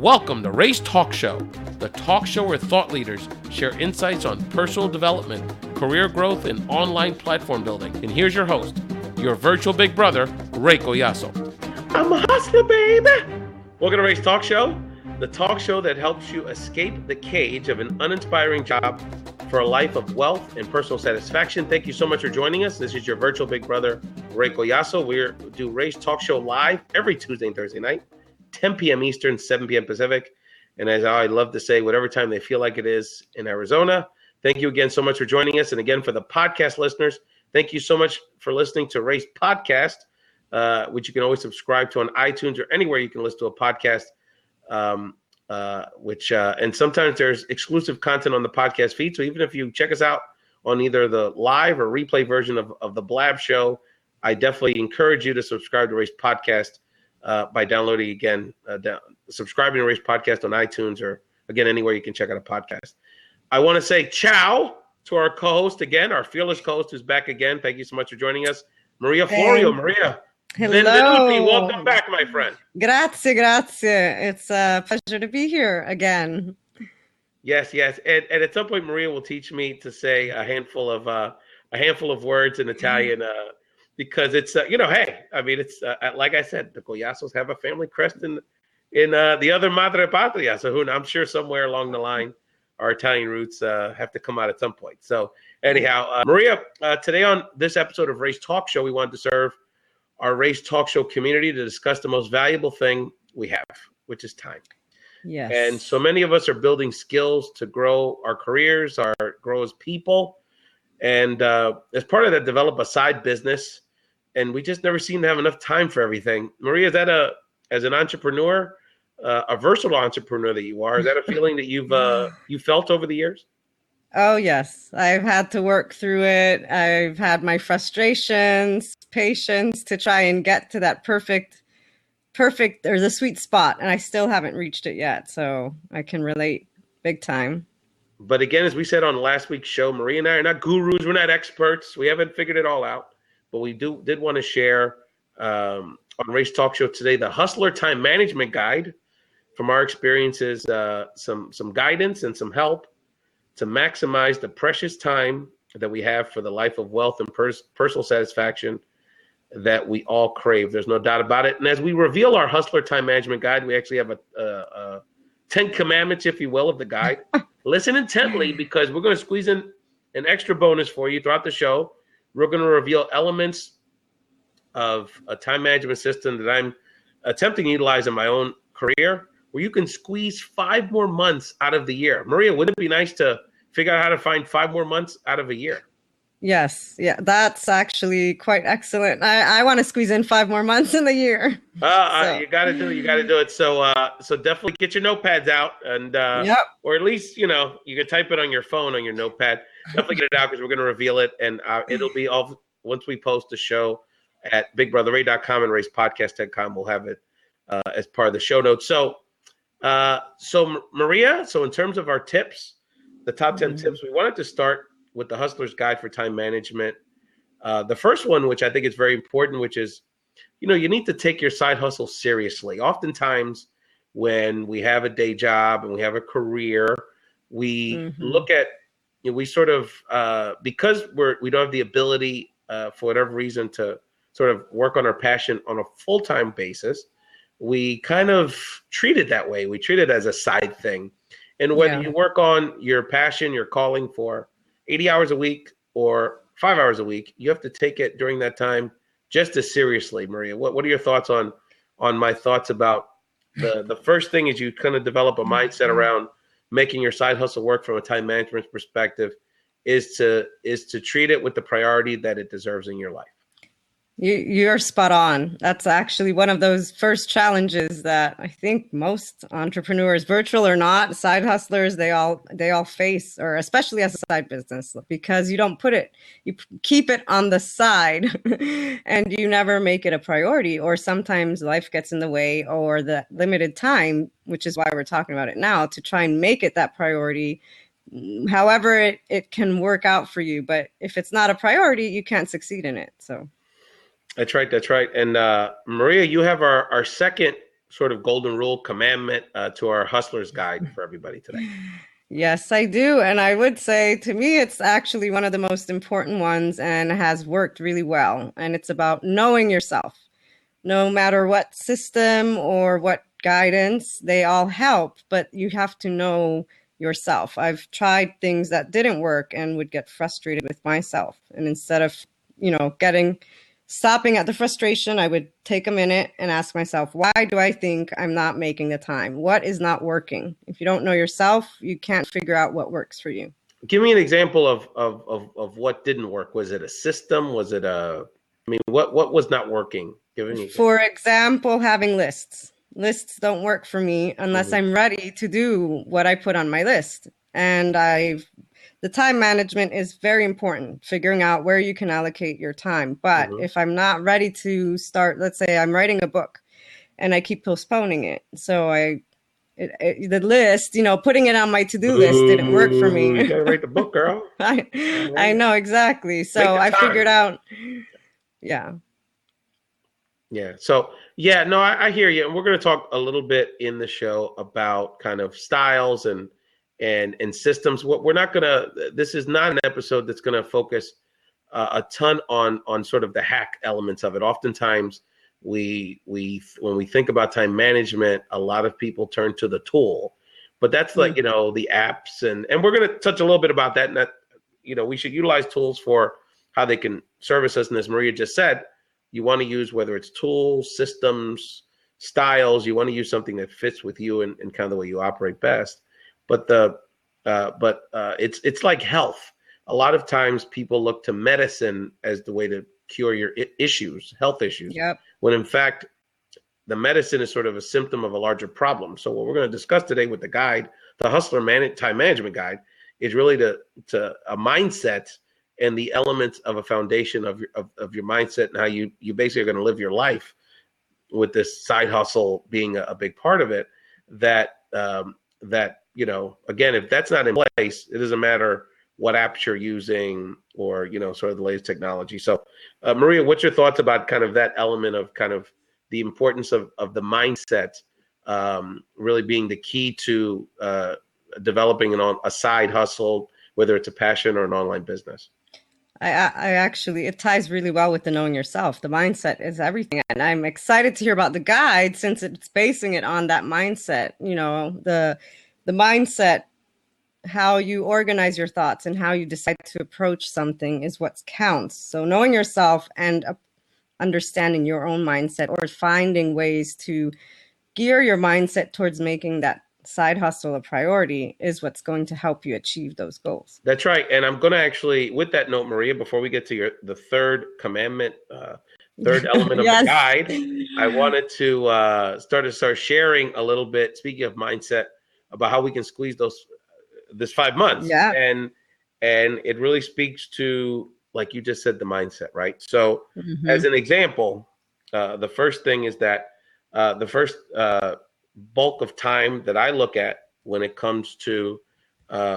Welcome to Ray's Talk Show, the talk show where thought leaders share insights on personal development, career growth, and online platform building. And here's your host, your virtual big brother, Ray Collazo. I'm a hustler, baby. Welcome to Ray's Talk Show, the talk show that helps you escape the cage of an uninspiring job for a life of wealth and personal satisfaction. Thank you so much for joining us. This is your virtual big brother, Ray Collazo. We do Ray's Talk Show live every Tuesday and Thursday night, 10 p.m. Eastern, 7 p.m. Pacific. And as I love to say, whatever time they feel like it is in Arizona. Thank you again so much for joining us. And again, for the podcast listeners, thank you so much for listening to Ray's podcast, which you can always subscribe to on iTunes or anywhere you can listen to a podcast. And sometimes there's exclusive content on the podcast feed. So even if you check us out on either the live or replay version of the Blab Show, I definitely encourage you to subscribe to Ray's podcast by downloading subscribing to Ray's podcast on iTunes or again anywhere you can check out a podcast. I want to say ciao to our co-host again, our fearless co-host who's back again. Thank you so much for joining us, Maria Florio. Maria. Hello. Benvenuti. Welcome back, my friend. Grazie. It's a pleasure to be here again. Yes. And at some point, Maria will teach me to say a handful of words in Italian because it's hey, I mean it's like I said, the Collazos have a family crest in the other Madre Patria, so I'm sure somewhere along the line our Italian roots have to come out at some point. So anyhow, Maria, today on this episode of Ray's Talk Show, we wanted to serve our Ray's Talk Show community to discuss the most valuable thing we have, which is time. Yes. And so many of us are building skills to grow our careers, grow as people. And as part of that, develop a side business. And we just never seem to have enough time for everything. Maria, is that as an entrepreneur, a versatile entrepreneur that you are, is that a feeling that you've felt over the years? Oh, yes. I've had to work through it. I've had my frustrations, patience to try and get to that perfect or the sweet spot. And I still haven't reached it yet. So I can relate big time. But again, as we said on last week's show, Maria and I are not gurus. We're not experts. We haven't figured it all out. But we did want to share on Ray's Talk Show today the Hustler Time Management Guide. From our experiences, some guidance and some help to maximize the precious time that we have for the life of wealth and personal satisfaction that we all crave. There's no doubt about it. And as we reveal our Hustler Time Management Guide, we actually have a 10 commandments, if you will, of the guide. Listen intently because we're going to squeeze in an extra bonus for you throughout the show. We're going to reveal elements of a time management system that I'm attempting to utilize in my own career, where you can squeeze 5 more months out of the year. Maria, wouldn't it be nice to figure out how to find 5 more months out of a year? Yes. Yeah, that's actually quite excellent. I want to squeeze in 5 more months in the year. You got to do it. So definitely get your notepads out and, or at least, you can type it on your phone, on your notepad. Definitely get it out because we're going to reveal it. And it'll be all once we post the show at bigbrotherray.com and rayspodcast.com. We'll have it as part of the show notes. So Maria, so in terms of our tips, the top 10 tips, we wanted to start with the Hustler's Guide for Time Management. The first one, which I think is very important, which is, you need to take your side hustle seriously. Oftentimes when we have a day job and we have a career, we look at, we sort of, because we don't have the ability for whatever reason to sort of work on our passion on a full-time basis, we kind of treat it that way. We treat it as a side thing. And whether you work on your passion, your calling for 80 hours a week or 5 hours a week, you have to take it during that time just as seriously. Maria, what are your thoughts on my thoughts about the first thing is you kind of develop a mindset around making your side hustle work from a time management perspective is to treat it with the priority that it deserves in your life. You're spot on. That's actually one of those first challenges that I think most entrepreneurs, virtual or not, side hustlers, they all face, or especially as a side business, because you keep it on the side and you never make it a priority, or sometimes life gets in the way or the limited time, which is why we're talking about it now, to try and make it that priority. However, it can work out for you. But if it's not a priority, you can't succeed in it. So. That's right. And Maria, you have our second sort of golden rule commandment to our hustler's guide for everybody today? Yes, I do. And I would say to me, it's actually one of the most important ones and has worked really well. And it's about knowing yourself. No matter what system or what guidance, they all help, but you have to know yourself. I've tried things that didn't work and would get frustrated with myself. And instead of, stopping at the frustration, I would take a minute and ask myself, why do I think I'm not making the time? What is not working? If you don't know yourself, you can't figure out what works for you. Give me an example of what didn't work. Was it a system? Was it what was not working? For example, having lists. Lists don't work for me unless I'm ready to do what I put on my list. And the time management is very important, figuring out where you can allocate your time. But if I'm not ready to start, let's say I'm writing a book and I keep postponing it. So the list, putting it on my to-do list didn't work for me. You gotta write the book, girl. I know, exactly. So I figured out, yeah. So, I hear you. And we're going to talk a little bit in the show about kind of styles and systems. What we're not going to, this is not an episode that's going to focus a ton on sort of the hack elements of it. Oftentimes when we think about time management, a lot of people turn to the tool, but that's like, the apps and we're going to touch a little bit about that. And that, we should utilize tools for how they can service us. And as Maria just said, you want to use, whether it's tools, systems, styles, you want to use something that fits with you and kind of the way you operate best. But it's like health. A lot of times people look to medicine as the way to cure your health issues. Yep. When in fact, the medicine is sort of a symptom of a larger problem. So what we're going to discuss today with the guide, the Hustler Time Management Guide, is really to a mindset and the elements of a foundation of your mindset and how you basically are going to live your life with this side hustle being a big part of it. That again, if that's not in place, it doesn't matter what apps you're using or sort of the latest technology. So, Maria, what's your thoughts about kind of that element of kind of the importance of the mindset really being the key to developing a side hustle, whether it's a passion or an online business? I actually, it ties really well with the knowing yourself. The mindset is everything. And I'm excited to hear about the guide since it's basing it on that mindset. The mindset, how you organize your thoughts and how you decide to approach something is what counts. So knowing yourself and understanding your own mindset or finding ways to gear your mindset towards making that side hustle a priority is what's going to help you achieve those goals. That's right. And I'm going to actually, with that note, Maria, before we get to the third commandment, third element of the guide, I wanted to start sharing a little bit, speaking of mindset, about how we can squeeze this 5 months. Yeah. And it really speaks to, like you just said, the mindset, right? So as an example, the first thing is that the first bulk of time that I look at when it comes to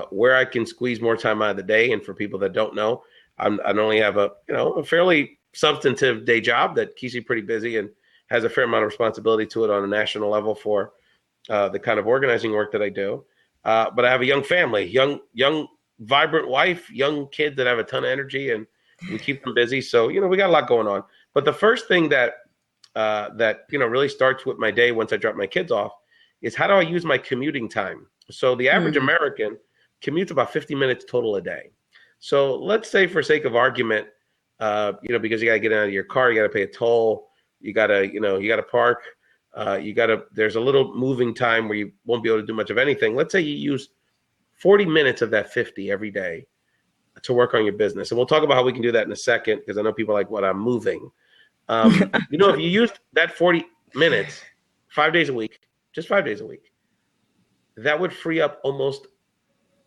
where I can squeeze more time out of the day. And for people that don't know, I not only have a fairly substantive day job that keeps me pretty busy and has a fair amount of responsibility to it on a national level for the kind of organizing work that I do. But I have a young family, young, vibrant wife, young kids that have a ton of energy, and we keep them busy. So, we got a lot going on. But the first thing that really starts with my day once I drop my kids off is how do I use my commuting time? So the average American commutes about 50 minutes total a day. So let's say, for sake of argument, because you got to get out of your car, you got to pay a toll, you got to park, there's a little moving time where you won't be able to do much of anything. Let's say you use 40 minutes of that 50 every day to work on your business. And we'll talk about how we can do that in a second, because I know people are like, what, I'm moving. If you used that 40 minutes 5 days a week, just 5 days a week, that would free up almost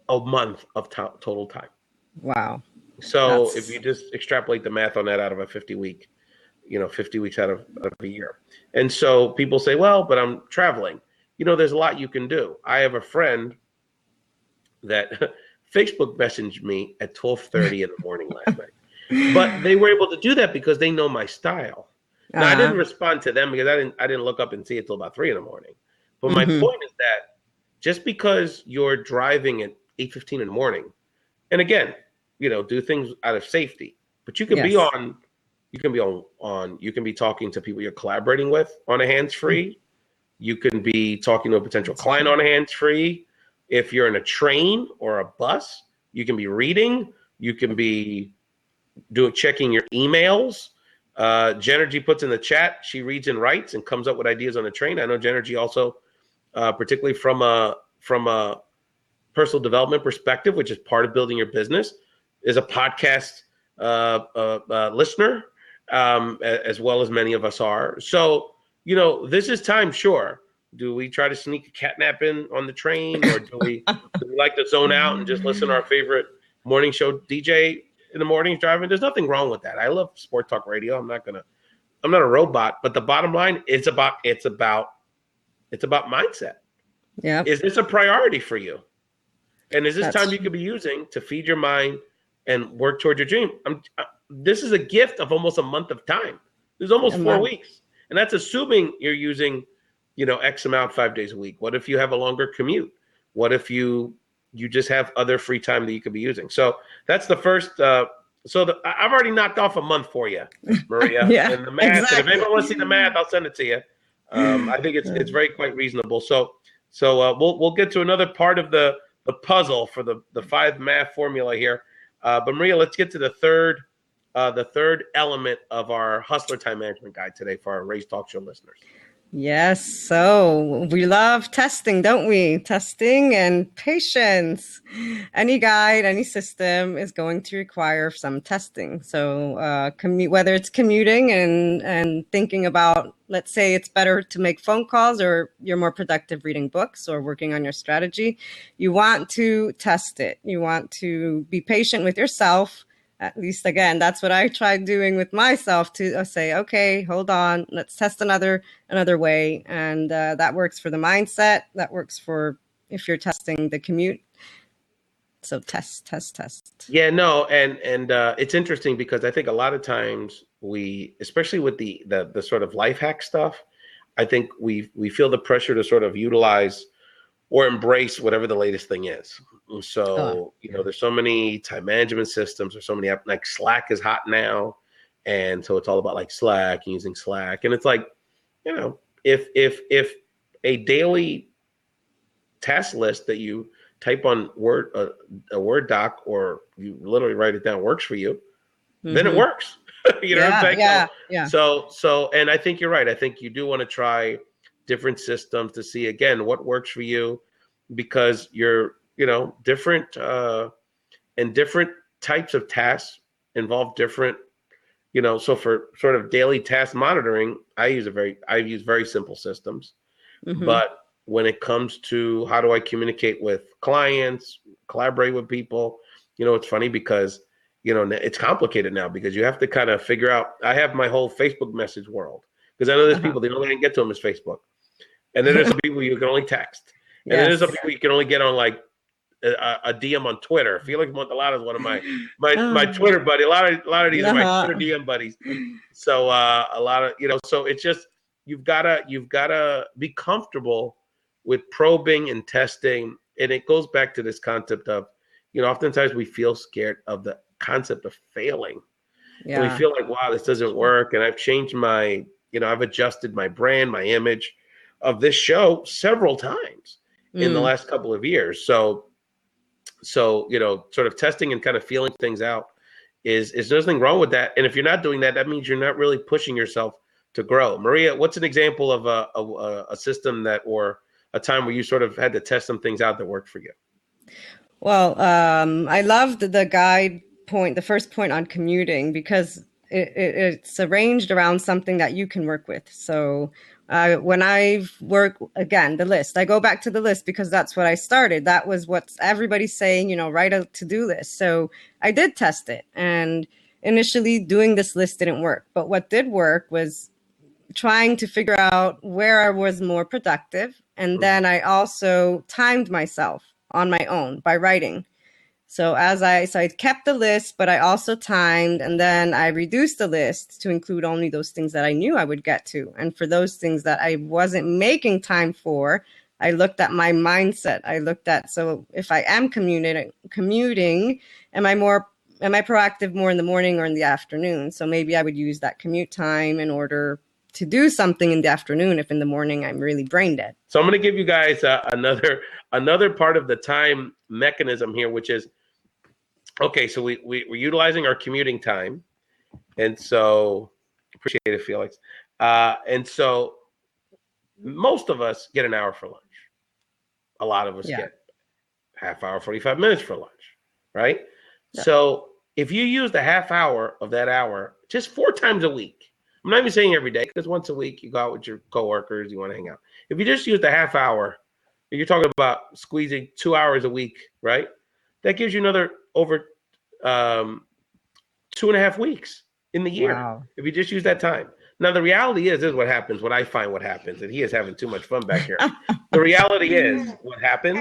a month of total time. Wow. So if you just extrapolate the math on that out of a 50 weeks out of a year. And so people say, well, but I'm traveling. There's a lot you can do. I have a friend that Facebook messaged me at 12:30 in the morning last night. But they were able to do that because they know my style. Now, I didn't respond to them because I didn't look up and see it till about 3 a.m. But my point is that just because you're driving at 8:15 in the morning, and again, do things out of safety, but you can be on, you can be talking to people you're collaborating with on a hands-free. You can be talking to a potential client on a hands-free. If you're in a train or a bus, you can be reading. You can be checking your emails. Genergy puts in the chat. She reads and writes and comes up with ideas on the train. I know Genergy also, particularly from a personal development perspective, which is part of building your business, is a podcast listener, as well as many of us are. So, this is time, sure. Do we try to sneak a catnap in on the train, or do we like to zone out and just listen to our favorite morning show DJ in the mornings driving? There's nothing wrong with that. I love sport talk radio. I'm not a robot, but the bottom line is it's about mindset. Yeah. Is this a priority for you? And is this time you could be using to feed your mind and work toward your dream? This is a gift of almost a month of time. There's almost 4 weeks. And that's assuming you're using, X amount 5 days a week. What if you have a longer commute? What if you just have other free time that you could be using? So that's the first. I've already knocked off a month for you, Maria. Yeah, and the math. Exactly. And if anyone wants to see the math, I'll send it to you. I think it's very quite reasonable. So we'll get to another part of the puzzle for the 5 math formula here. But Maria, let's get to the third element of our Hustler Time Management Guide today for our Ray's Talk Show listeners. Yes. So we love testing, don't we? Testing and patience. Any guide, any system is going to require some testing. So whether it's commuting and thinking about, let's say it's better to make phone calls, or you're more productive reading books or working on your strategy, you want to test it. You want to be patient with yourself. At least, again, that's what I tried doing with myself, to say, okay, hold on, let's test another way. And that works for the mindset. That works for if you're testing the commute. So test. Yeah, no, and it's interesting because I think a lot of times especially with the sort of life hack stuff, I think we feel the pressure to sort of utilize or embrace whatever the latest thing is. So, there's so many time management systems, or so many, like Slack is hot now. And so it's all about like Slack, using Slack. And it's like, if a daily task list that you type on a Word doc, or you literally write it down, works for you, then it works. What I'm saying? Yeah. So, and I think you're right. I think you do want to try different systems to see, again, what works for you, because you're, different and different types of tasks involve different, so for sort of daily task monitoring, I use very simple systems. But when it comes to how do I communicate with clients, collaborate with people, it's funny because, it's complicated now, because you have to kind of figure out, I have my whole Facebook message world, because I know there's people, the only way I can get to them is Facebook. And then there's some people you can only text. And then there's some people you can only get on like a DM on Twitter. Felix Montalado is one of my Twitter buddy. A lot of these are my Twitter DM buddies. So a lot of, so it's just, you've gotta be comfortable with probing and testing. And it goes back to this concept of, oftentimes we feel scared of the concept of failing. Yeah. And we feel like, wow, this doesn't work. And I've changed I've adjusted my brand, my image of this show several times in the last couple of years. So, sort of testing and kind of feeling things out is nothing wrong with that. And if you're not doing that, that means you're not really pushing yourself to grow. Maria, what's an example of a system or a time where you sort of had to test some things out that worked for you? Well, I loved the first point on commuting, because it's arranged around something that you can work with. So when I work, again, the list, I go back to the list because that's what I started. That was what everybody's saying, write a to-do list. So I did test it. And initially doing this list didn't work. But what did work was trying to figure out where I was more productive. And then I also timed myself on my own by writing. So I kept the list, but I also timed, and then I reduced the list to include only those things that I knew I would get to. And for those things that I wasn't making time for, I looked at my mindset. I looked at, so if I am commuting, am I proactive more in the morning or in the afternoon? So maybe I would use that commute time in order to do something in the afternoon if in the morning I'm really brain dead. So I'm going to give you guys another part of the time mechanism here, which is, okay, so we're utilizing our commuting time. And so, appreciate it, Felix. And so most of us get an hour for lunch. A lot of us get half hour, 45 minutes for lunch, right? Yeah. So if you use the half hour of that hour just 4 times a week, I'm not even saying every day, because once a week you go out with your coworkers, you want to hang out. If you just use the half hour, you're talking about squeezing 2 hours a week, right? That gives you another over 2.5 weeks in the year. Wow. If you just use that time. Now, the reality is, this is what happens, what I find what happens, and he is having too much fun back here. The reality is, what happens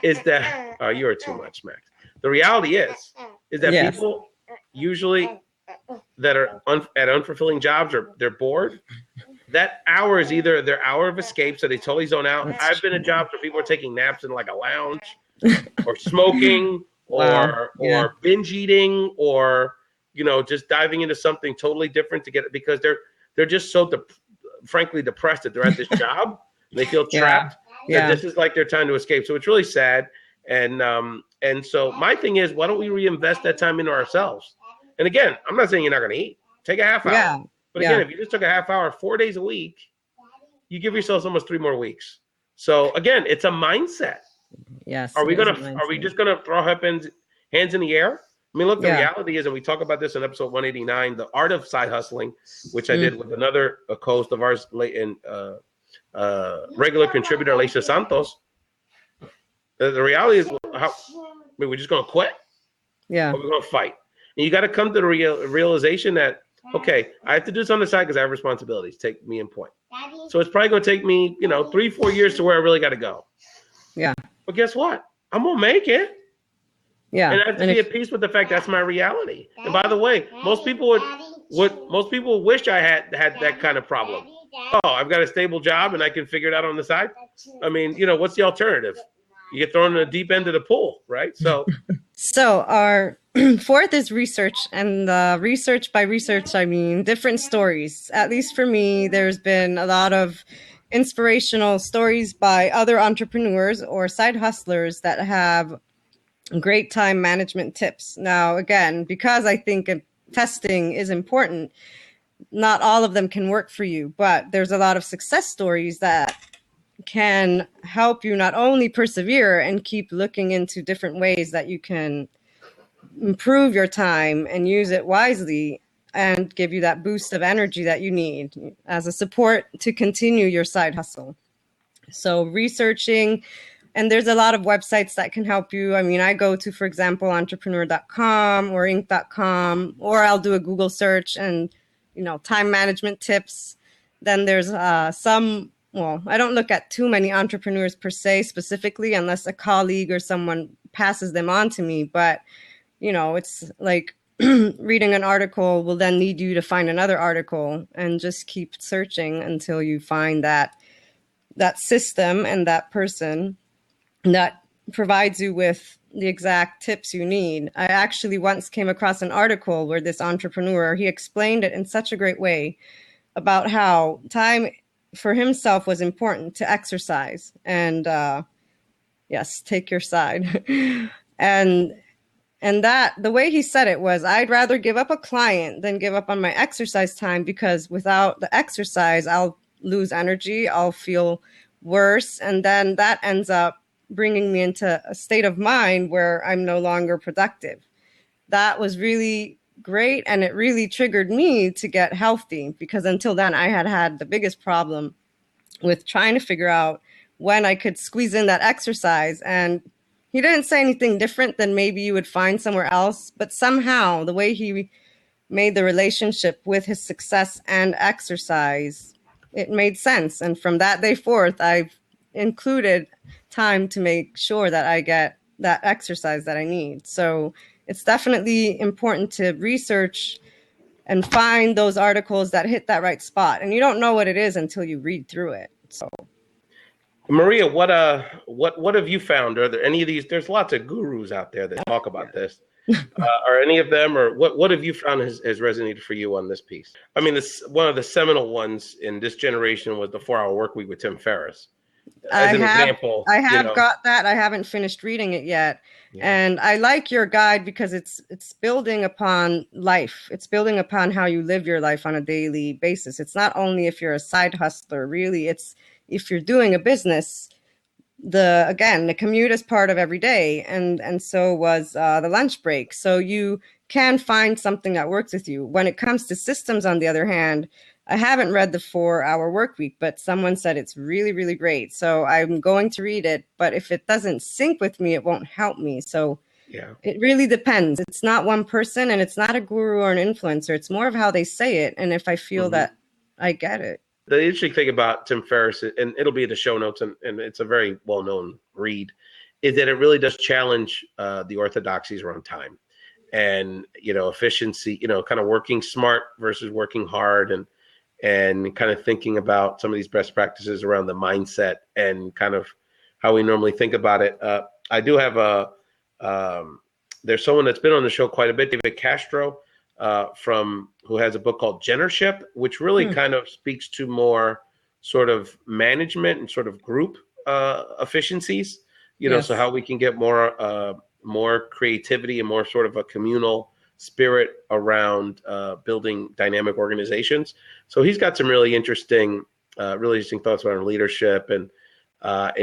is that, you're too much, Max. The reality is that people usually that are at unfulfilling jobs, or they're bored, that hour is either their hour of escape, so they totally zone out. I've been in jobs where people are taking naps in like a lounge, or smoking, or binge eating, or just diving into something totally different to get it, because they're just so frankly depressed that they're at this job and they feel trapped. That this is like their time to escape. So it's really sad. And so my thing is, why don't we reinvest that time into ourselves? And again, I'm not saying you're not going to eat. Take a half hour. But again, if you just took a half hour 4 days a week, you give yourselves almost 3 more weeks. So again, it's a mindset. Yes. Are we just gonna throw hands in the air? I mean, look, the reality is, and we talk about this in episode 189, the art of side hustling, which I did with another co-host of ours, and regular contributor, Alicia Santos. The reality is, we're just going to quit? Yeah. Or we're going to fight? And you got to come to the realization that, okay, I have to do this on the side because I have responsibilities. Take me in point. So it's probably going to take me, 3-4 years to where I really got to go. Yeah. But guess what? I'm going to make it. Yeah. And I have to be at peace with the fact that's my reality. And by the way, most people wish I had that kind of problem. Oh, I've got a stable job and I can figure it out on the side. I mean, what's the alternative? You get thrown in the deep end of the pool, right? So our fourth is research, and research by research, I mean different stories. At least for me, there's been a lot of inspirational stories by other entrepreneurs or side hustlers that have great time management tips. Now, again, because I think testing is important, not all of them can work for you, but there's a lot of success stories that can help you not only persevere and keep looking into different ways that you can improve your time and use it wisely and give you that boost of energy that you need as a support to continue your side hustle. So researching, and there's a lot of websites that can help you. I mean, I go to, for example, entrepreneur.com or inc.com, or I'll do a Google search and, time management tips. Then there's I don't look at too many entrepreneurs per se specifically, unless a colleague or someone passes them on to me. But, it's like reading an article will then lead you to find another article, and just keep searching until you find that system and that person that provides you with the exact tips you need. I actually once came across an article where this entrepreneur, he explained it in such a great way about how time for himself was important to exercise and take your side. And that the way he said it was, I'd rather give up a client than give up on my exercise time, because without the exercise, I'll lose energy, I'll feel worse. And then that ends up bringing me into a state of mind where I'm no longer productive. That was really great. And it really triggered me to get healthy, because until then I had the biggest problem with trying to figure out when I could squeeze in that exercise. And he didn't say anything different than maybe you would find somewhere else, but somehow the way he made the relationship with his success and exercise, it made sense. And from that day forth, I've included time to make sure that I get that exercise that I need. So it's definitely important to research and find those articles that hit that right spot. And you don't know what it is until you read through it. So Maria, what have you found? Are there any of these? There's lots of gurus out there that talk about this. Are any of them, or what have you found has resonated for you on this piece? I mean, this one of the seminal ones in this generation was the 4-Hour Workweek with Tim Ferriss. As an example, I have got that. I haven't finished reading it yet. Yeah. And I like your guide because it's building upon life. It's building upon how you live your life on a daily basis. It's not only if you're a side hustler, really, it's if you're doing a business. The commute is part of every day, and so was the lunch break. So you can find something that works with you. When it comes to systems, on the other hand, I haven't read the 4-Hour Workweek, but someone said it's really, really great. So I'm going to read it, but if it doesn't sync with me, it won't help me. So it really depends. It's not one person, and it's not a guru or an influencer. It's more of how they say it, and if I feel that I get it. The interesting thing about Tim Ferriss, and it'll be in the show notes, and it's a very well-known read, is that it really does challenge the orthodoxies around time and, efficiency, kind of working smart versus working hard, and kind of thinking about some of these best practices around the mindset and kind of how we normally think about it. I do have there's someone that's been on the show quite a bit, David Castro, who has a book called Jennership, which really kind of speaks to more sort of management and sort of group efficiencies, so how we can get more creativity and more sort of a communal spirit around building dynamic organizations. So he's got some really interesting thoughts around leadership and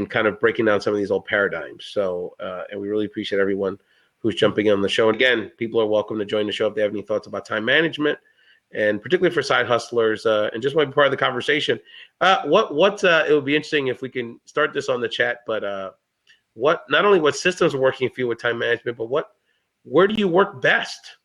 kind of breaking down some of these old paradigms. So, and we really appreciate everyone who's jumping on the show. And again, people are welcome to join the show if they have any thoughts about time management, and particularly for side hustlers, and just want to be part of the conversation. It would be interesting if we can start this on the chat, but not only what systems are working for you with time management, but where do you work best?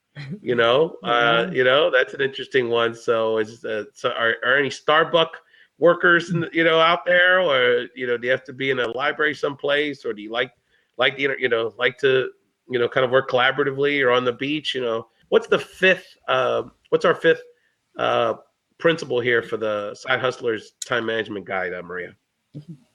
That's an interesting one. So are any Starbucks workers, out there, or, do you have to be in a library someplace, or do you like to, kind of work collaboratively or on the beach? What's our fifth principle here for the Side Hustlers Time Management Guide, Maria?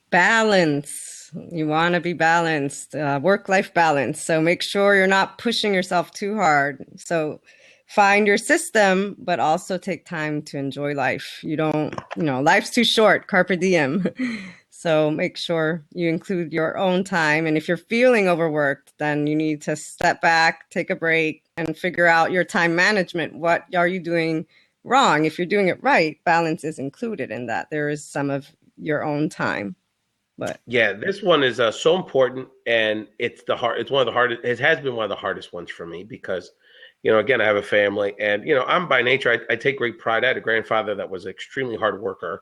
Balance. You want to be balanced, work-life balance. So make sure you're not pushing yourself too hard. So find your system, but also take time to enjoy life. You don't, life's too short, carpe diem. So make sure you include your own time. And if you're feeling overworked, then you need to step back, take a break, and figure out your time management. What are you doing wrong? If you're doing it right, balance is included in that. There is some of your own time. But yeah, this one is so important, and it's one of the hardest. It has been one of the hardest ones for me because, again, I have a family, and I'm by nature, I take great pride. I had a grandfather that was an extremely hard worker.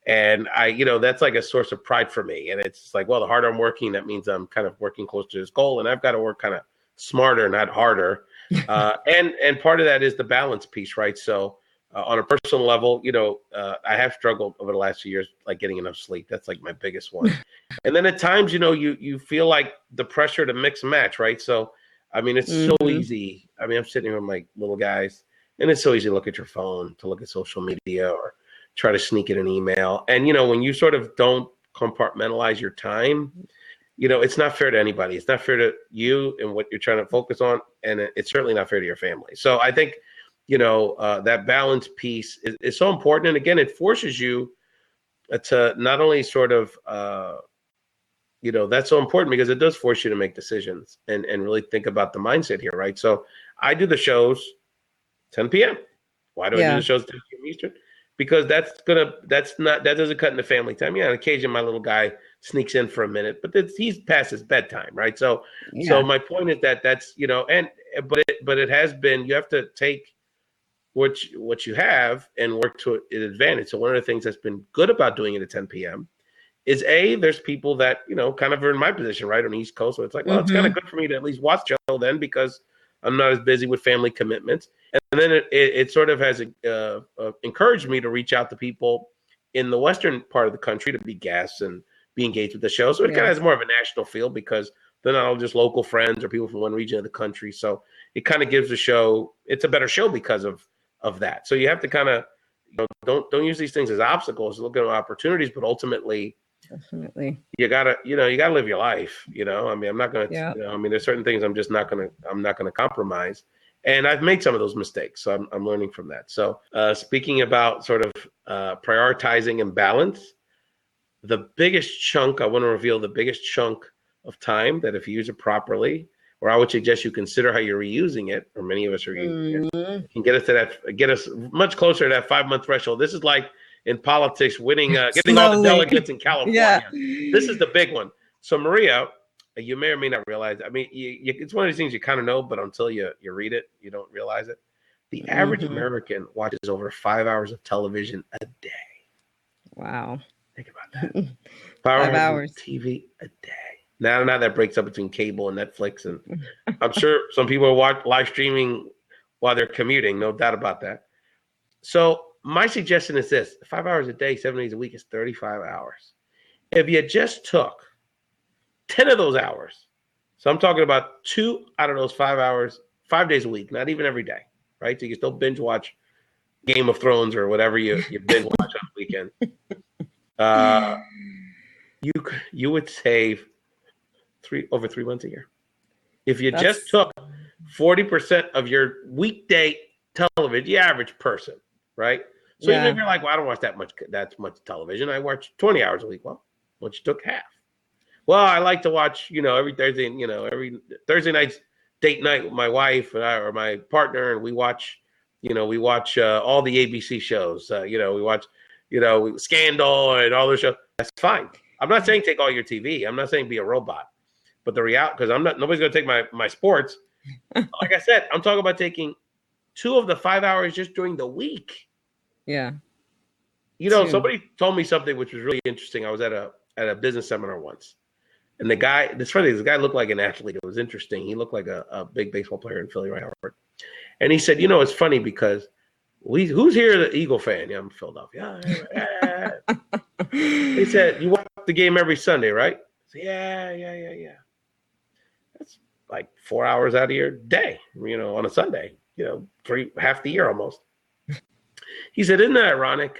And that's like a source of pride for me. And it's like, well, the harder I'm working, that means I'm kind of working close to this goal. And I've got to work kind of smarter, not harder. And part of that is the balance piece, right? So on a personal level, I have struggled over the last few years, like getting enough sleep. That's like my biggest one. And then at times, you feel like the pressure to mix and match, right? So, I mean, it's so easy. I mean, I'm sitting here with my little guys, and it's so easy to look at your phone, to look at social media, or try to sneak in an email. And, when you sort of don't compartmentalize your time, it's not fair to anybody. It's not fair to you and what you're trying to focus on. And it's certainly not fair to your family. So I think, that balance piece is so important. And again, it forces you to not only sort of, that's so important because it does force you to make decisions and really think about the mindset here, right? So I do the shows 10 p.m. Why do I do the shows 10 p.m. Eastern? Because that doesn't cut into family time. Yeah, on occasion my little guy sneaks in for a minute, but he's past his bedtime, right? So my point is that's but it has been, you have to take what you have and work to an advantage. So one of the things that's been good about doing it at 10 p.m. is there's people that kind of are in my position, right, on the East Coast. So it's like, well, it's kind of good for me to at least watch show then because I'm not as busy with family commitments. And then it sort of has encouraged me to reach out to people in the western part of the country to be guests and be engaged with the show. So it kind of has more of a national feel because They're not all just local friends or people from one region of the country. So it kind of gives the show, it's a better show because of that. So you have to kind of, don't use these things as obstacles, look at opportunities, but ultimately, definitely, you gotta live your life. I mean, I'm not gonna, there's certain things I'm not gonna compromise. And I've made some of those mistakes, so I'm learning from that. So speaking about sort of prioritizing and balance, the biggest chunk, I want to reveal the biggest chunk of time that if you use it properly, or I would suggest you consider how you're reusing it, or many of us are using it, can get us much closer to that 5-month threshold. This is like in politics, winning, getting all the delegates in California. Yeah. This is the big one. So Maria, you may or may not realize, I mean, it's one of these things you kind of know, but until you read it, you don't realize it. The average American watches over 5 hours of television a day. Wow. Think about that. 5 hours of TV a day. Now that breaks up between cable and Netflix, and I'm sure some people are live streaming while they're commuting, no doubt about that. So my suggestion is this: 5 hours a day, 7 days a week is 35 hours. If you just took 10 of those hours, so I'm talking about 2 out of those 5 hours, 5 days a week, not even every day, right? So you can still binge watch Game of Thrones or whatever you binge watch on the weekend. You would save over 3 months a year. If you just took 40% of your weekday television, the average person, right? So even if you're like, well, I don't watch that much television. I watch 20 hours a week. Well, once you took half. Well, I like to watch, every Thursday night's date night with my wife or my partner, and we watch all the ABC shows. We watch, Scandal and all those shows. That's fine. I'm not saying take all your TV. I'm not saying be a robot. But the reality, because nobody's going to take my sports. Like I said, I'm talking about taking 2 of the 5 hours just during the week. Yeah. Somebody told me something which was really interesting. I was at a business seminar once, and the guy, it's funny, this guy looked like an athlete. It was interesting. He looked like a big baseball player in Philly, right? And he said, it's funny because who's here the Eagle fan? Yeah, I'm Philadelphia. Yeah. He said, you watch the game every Sunday, right? I said, yeah. That's like 4 hours out of your day, on a Sunday, half the year almost. He said, isn't that ironic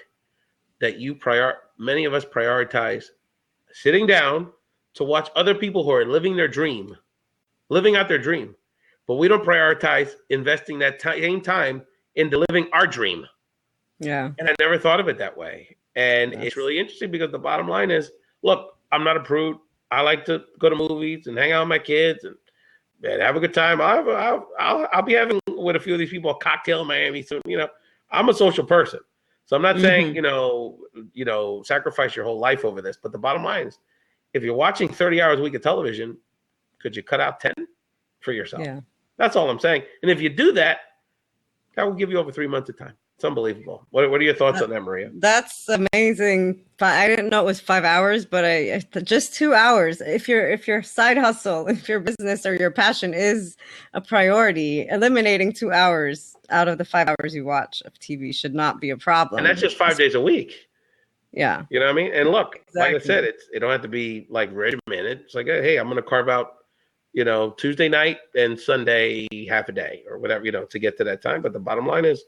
that many of us prioritize sitting down to watch other people who are living out their dream, but we don't prioritize investing that same time into living our dream. Yeah. And I never thought of it that way. And it's really interesting because the bottom line is, look, I'm not a prude. I like to go to movies and hang out with my kids and have a good time. I'll be having with a few of these people a cocktail in Miami soon. I'm a social person. So I'm not saying, sacrifice your whole life over this. But the bottom line is, if you're watching 30 hours a week of television, could you cut out 10 for yourself? Yeah. That's all I'm saying. And if you do that, that will give you over 3 months of time. It's unbelievable. What are your thoughts on that, Maria? That's amazing. I didn't know it was 5 hours, but just 2 hours. If your side hustle, if your business or your passion is a priority, eliminating 2 hours out of the 5 hours you watch of TV should not be a problem. And that's just 5 days a week. Yeah. You know what I mean? And look, Like I said, it don't have to be like regimented. It's like, hey, I'm going to carve out, Tuesday night and Sunday half a day or whatever, to get to that time. But the bottom line is,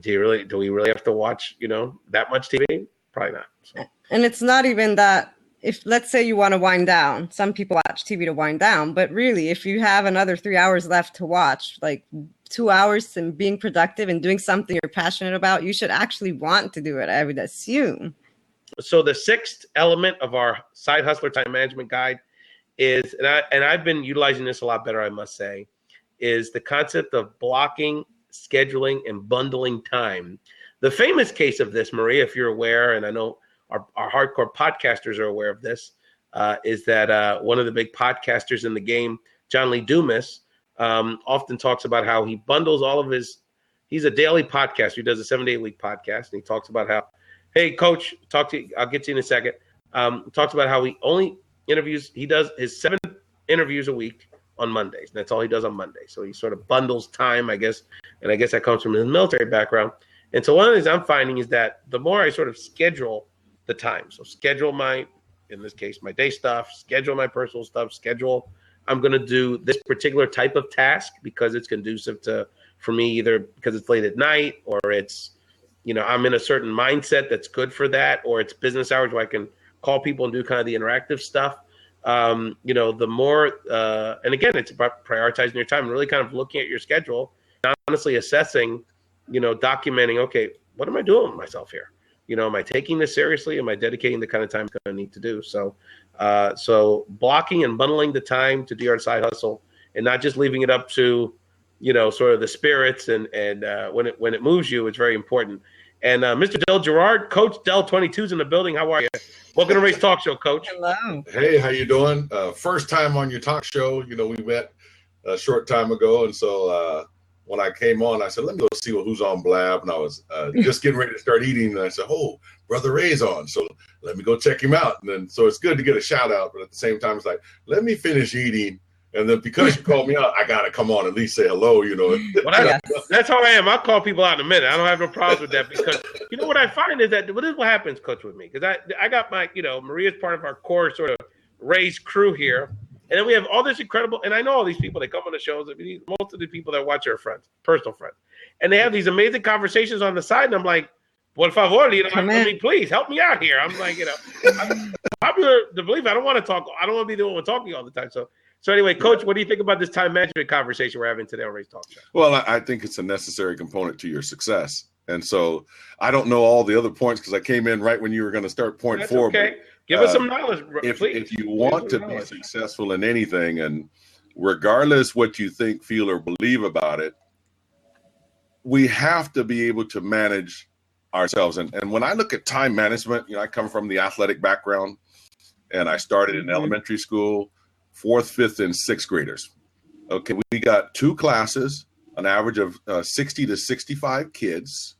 do we really have to watch, that much TV? Probably not. So. And it's not even that. If let's say you want to wind down, some people watch TV to wind down, but really if you have another 3 hours left to watch, like 2 hours and being productive and doing something you're passionate about, you should actually want to do it, I would assume. So the 6th element of our Side Hustler Time Management Guide is, and I've been utilizing this a lot better, I must say, is the concept of blocking, scheduling, and bundling time. The famous case of this, Maria, if you're aware, and I know our hardcore podcasters are aware of this, is that one of the big podcasters in the game, John Lee Dumas, often talks about how he bundles all of he's a daily podcaster. He does a 7-day-a-week podcast, and he talks about how, hey, coach, I'll get to you in a second. Talks about how he does his 7 interviews a week on Mondays. That's all he does on Mondays. So he sort of bundles time, I guess. And I guess that comes from his military background. And so one of the things I'm finding is that the more I sort of schedule the time, so schedule my in this case, my day stuff, schedule my personal stuff, schedule I'm going to do this particular type of task because it's conducive for me, either because it's late at night or it's, I'm in a certain mindset that's good for that, or it's business hours where I can call people and do kind of the interactive stuff. The more, and again, it's about prioritizing your time and really kind of looking at your schedule, and honestly assessing, documenting, okay, what am I doing with myself here? Am I taking this seriously? Am I dedicating the kind of time I need to do? So blocking and bundling the time to do your side hustle and not just leaving it up to, sort of the spirits and when it moves you, it's very important. And Mr. Gerard, Coach Del 22 is in the building. How are you? Welcome to Ray's Talk Show, Coach. Hello. Hey, how you doing? First time on your talk show. We met a short time ago, and so when I came on, I said, let me go see who's on Blab. And I was just getting ready to start eating. And I said, oh, Brother Ray's on. So let me go check him out. And then, so it's good to get a shout out. But at the same time, it's like, let me finish eating. And then because you called me out, I got to come on at least say hello, Well, that's how I am. I'll call people out in a minute. I don't have no problems with that because, what I find is that what happens, Coach, with me. Because I got my, Maria's part of our core sort of Ray's crew here. And then we have all this incredible, and I know all these people that come on the shows. Most of the people that watch are friends, personal friends, and they have these amazing conversations on the side. And I'm like, "Por favor, please help me out here." I'm like, I'm popular to believe I don't want to talk. I don't want to be the one talking all the time. So anyway, Coach, what do you think about this time management conversation we're having today on Ray's Talk Show? Well, I think it's a necessary component to your success, and so I don't know all the other points because I came in right when you were going to start point That's four. Okay. Give us some knowledge, please. If you Please want to be successful in anything, and regardless what you think, feel, or believe about it, we have to be able to manage ourselves. And when I look at time management, I come from the athletic background, and I started in elementary school, 4th, 5th, and 6th graders. Okay, we got 2 classes, an average of 60 to 65 kids.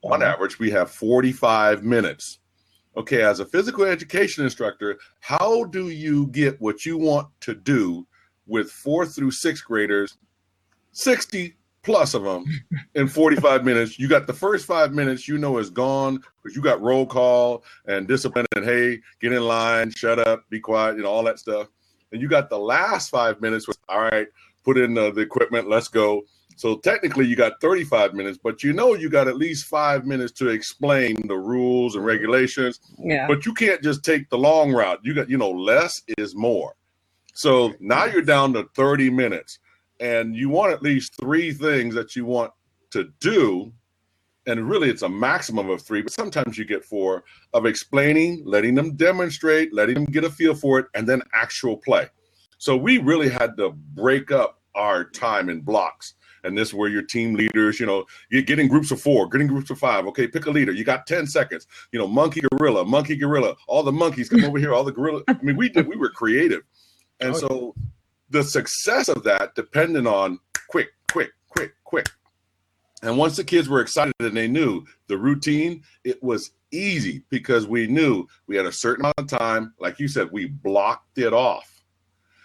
On average, we have 45 minutes. Okay, as a physical education instructor, how do you get what you want to do with 4th through 6th graders, 60 plus of them in 45 minutes? You got the first 5 minutes, is gone because you got roll call and discipline and, hey, get in line, shut up, be quiet, all that stuff. And you got the last 5 minutes with, all right, put in the equipment, let's go. So technically you got 35 minutes, but you got at least 5 minutes to explain the rules and regulations. Yeah. But you can't just take the long route. You got, less is more. So now you're down to 30 minutes and you want at least 3 things that you want to do. And really it's a maximum of 3, but sometimes you get 4 of explaining, letting them demonstrate, letting them get a feel for it, and then actual play. So we really had to break up our time in blocks. And this is where your team leaders, you're getting groups of 4, getting groups of 5. Okay, pick a leader. You got 10 seconds. Monkey, gorilla. All the monkeys come over here. All the gorilla. I mean, we were creative. And so the success of that depended on quick. And once the kids were excited and they knew the routine, it was easy because we knew we had a certain amount of time. Like you said, we blocked it off.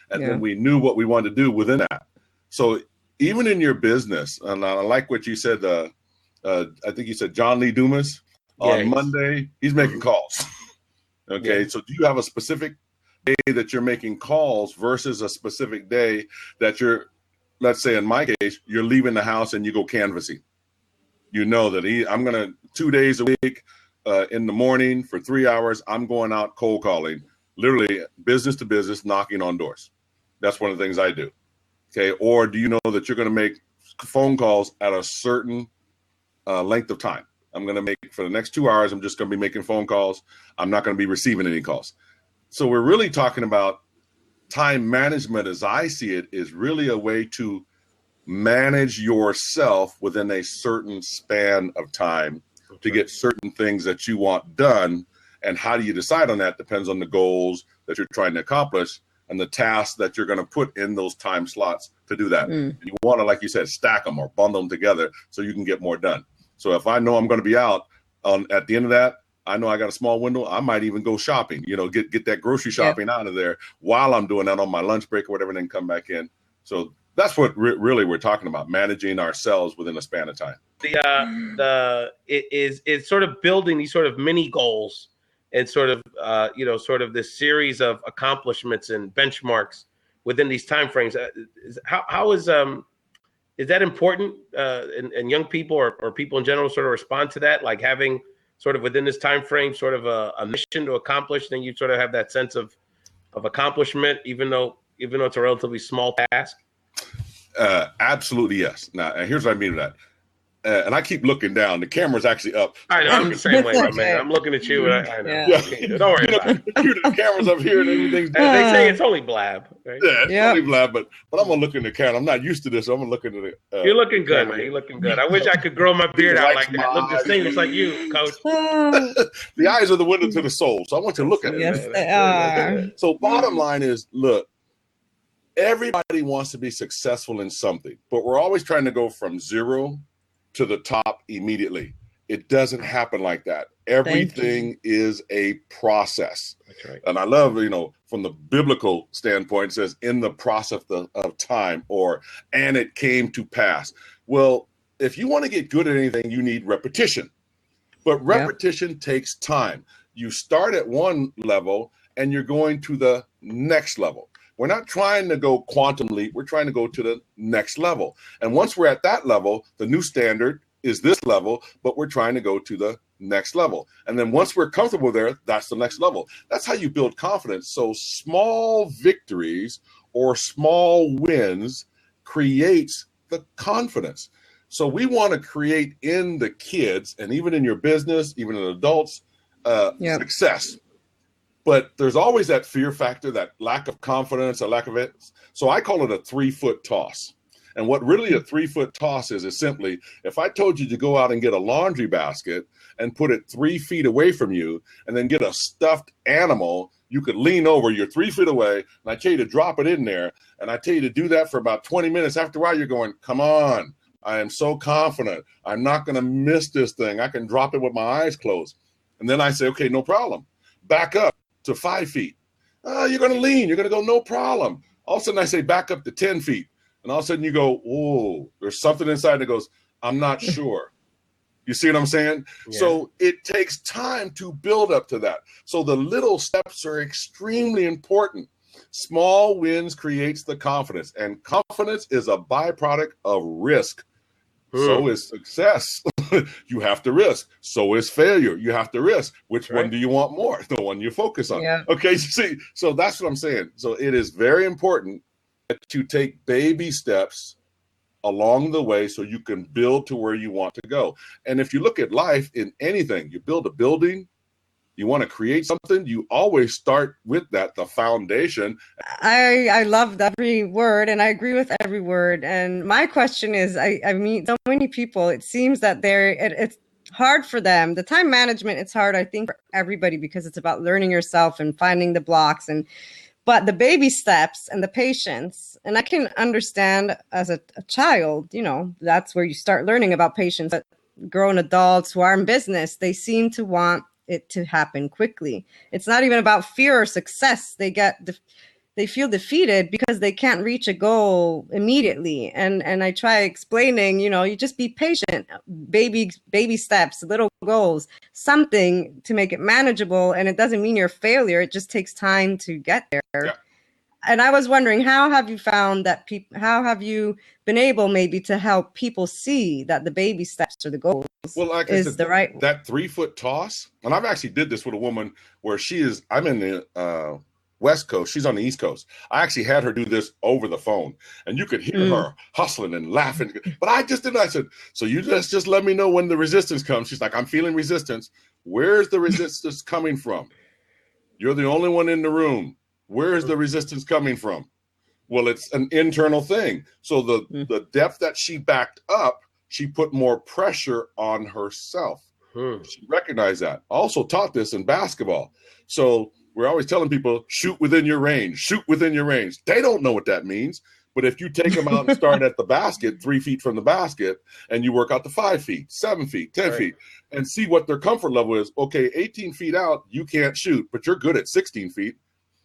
And then we knew what we wanted to do within that. So even in your business, and I like what you said, I think you said John Lee Dumas on Monday, he's making calls. Okay, so do you have a specific day that you're making calls versus a specific day that let's say in my case, you're leaving the house and you go canvassing? That I'm going to 2 days a week in the morning for 3 hours, I'm going out cold calling, literally business to business, knocking on doors. That's one of the things I do. Okay, or do you know that you're going to make phone calls at a certain length of time? I'm going to make, for the next 2 hours, I'm just going to be making phone calls. I'm not going to be receiving any calls. So we're really talking about time management, as I see it, is really a way to manage yourself within a certain span of time to get certain things that you want done. And how do you decide on that depends on the goals that you're trying to accomplish and the tasks that you're going to put in those time slots to do that. And you want to, like you said, stack them or bundle them together so you can get more done. So if I know I'm going to be out at the end of that, I know I got a small window. I might even go shopping, get that grocery shopping out of there while I'm doing that on my lunch break or whatever, and then come back in. So that's what really we're talking about, managing ourselves within a span of time. It's sort of building these sort of mini goals and sort of sort of this series of accomplishments and benchmarks within these timeframes. How is that important? And young people or people in general sort of respond to that, like having sort of within this time frame sort of a mission to accomplish, then you sort of have that sense of accomplishment, even though it's a relatively small task. Absolutely, yes. Now, here's what I mean by that. And I keep looking down. The camera's actually up. I know. I'm the same way, my man. I'm looking at you, and I know. Yeah. Okay, don't worry about it. The camera's up here, and everything's down. They say it's only blab, right? Yeah, it's only blab, but I'm gonna look in the camera. I'm not used to this, so I'm gonna look into the. You're looking good, man. You're looking good. I wish I could grow my beard out like that. Look distinguished like you, Coach. The eyes are the window to the soul, so I want you to look at it. Yes, they are. So bottom line is, look, everybody wants to be successful in something, but we're always trying to go from zero to the top immediately. It doesn't happen like that. Everything is a process. That's right. And I love, from the biblical standpoint, it says in the process of time, or and it came to pass. Well, if you want to get good at anything, you need repetition. But repetition takes time. You start at one level and you're going to the next level. We're not trying to go quantum leap. We're trying to go to the next level. And once we're at that level, the new standard is this level, but we're trying to go to the next level. And then once we're comfortable there, that's the next level. That's how you build confidence. So small victories or small wins creates the confidence. So we want to create in the kids, and even in your business, even in adults, success. But there's always that fear factor, that lack of confidence, a lack of it. So I call it a 3-foot toss. And what really a 3-foot toss is simply, if I told you to go out and get a laundry basket and put it 3 feet away from you, and then get a stuffed animal, you could lean over, you're 3 feet away, and I tell you to drop it in there, and I tell you to do that for about 20 minutes. After a while, you're going, come on, I am so confident. I'm not going to miss this thing. I can drop it with my eyes closed. And then I say, okay, no problem. Back up to 5 feet. You're going to lean. You're going to go, no problem. All of a sudden, I say back up to 10 feet. And all of a sudden, you go, oh, there's something inside that goes, I'm not sure. You see what I'm saying? Yeah. So it takes time to build up to that. So the little steps are extremely important. Small wins creates the confidence. And confidence is a byproduct of risk. So is success. You have to risk. So is failure. You have to risk. Which one do you want more? The one you focus on. Yeah. Okay, you see, so that's what I'm saying. So it is very important to take baby steps along the way so you can build to where you want to go. And if you look at life in anything, you build a building, you want to create something, you always start with that, the foundation. I loved every word, and I agree with every word. And my question is, I meet so many people, it seems that it's hard for them. The time management, it's hard, I think, for everybody, because it's about learning yourself and finding the blocks. But the baby steps and the patience, and I can understand as a child, that's where you start learning about patience. But grown adults who are in business, they seem to want it to happen quickly. It's not even about fear or success. They feel defeated because they can't reach a goal immediately. And I try explaining, you just be patient, baby steps, little goals, something to make it manageable. And it doesn't mean you're a failure. It just takes time to get there. Yeah. And I was wondering, how have you found that how have you been able maybe to help people see that the baby steps or the goals is the right that 3-foot toss? And I've actually did this with a woman where I'm in the West Coast. She's on the East Coast. I actually had her do this over the phone, and you could hear her hustling and laughing. But I just didn't. I said, so you just let me know when the resistance comes. She's like, I'm feeling resistance. Where's the resistance coming from? You're the only one in the room. Where is the resistance coming from? Well, it's an internal thing. So the depth that she backed up, she put more pressure on herself. She recognized that. Also taught this in basketball. So we're always telling people, shoot within your range, shoot within your range. They don't know what that means. But if you take them out and start at the basket, 3 feet from the basket, and you work out to 5 feet, 7 feet, 10 feet, and see what their comfort level is. Okay, 18 feet out, you can't shoot, but you're good at 16 feet.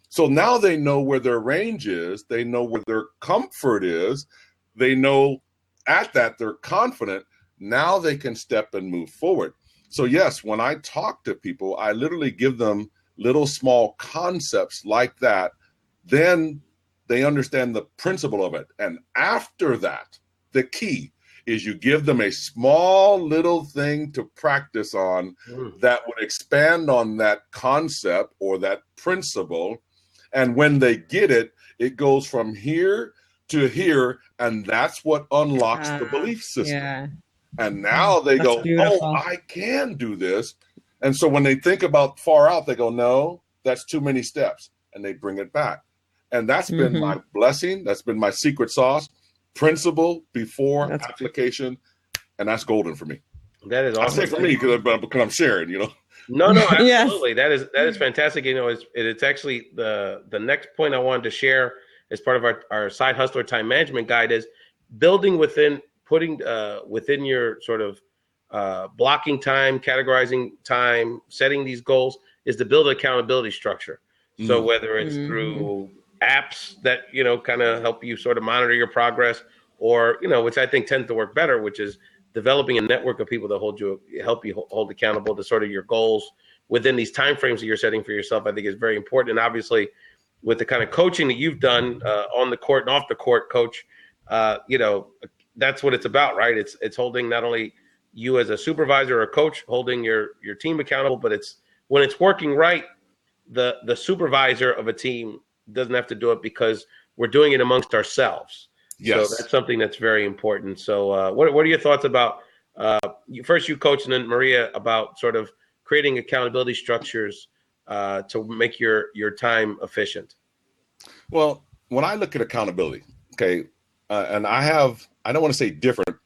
So now they know where their range is. They know where their comfort is. They know at that they're confident. Now they can step and move forward. So yes, when I talk to people, I literally give them little small concepts like that. Then they understand the principle of it. And after that, the key is you give them a small little thing to practice on that would expand on that concept or that principle. And when they get it, it goes from here to here. And that's what unlocks the belief system. Yeah. And now they go, beautiful. Oh, I can do this. And so when they think about far out, they go, no, that's too many steps. And they bring it back. And that's been my blessing. That's been my secret sauce. Principle before application. And that's golden for me. That is awesome. I say for me because I'm sharing, you know. No, absolutely. Yes. That is fantastic. You know, it's actually the next point I wanted to share as part of our side hustler time management guide is building putting within your sort of blocking time, categorizing time, setting these goals is to build an accountability structure. So whether it's through apps that, you know, kind of help you sort of monitor your progress or, you know, which I think tends to work better, which is developing a network of people that help you hold accountable to sort of your goals within these timeframes that you're setting for yourself, I think is very important. And obviously with the kind of coaching that you've done on the court and off the court, coach, you know, that's what it's about, right? It's holding not only you as a supervisor or coach, holding your team accountable, but it's when it's working right, the supervisor of a team doesn't have to do it because we're doing it amongst ourselves. Yes. So that's something that's very important. So what are your thoughts about first you coach and then Maria about sort of creating accountability structures to make your time efficient? Well, when I look at accountability, okay, and I don't want to say different,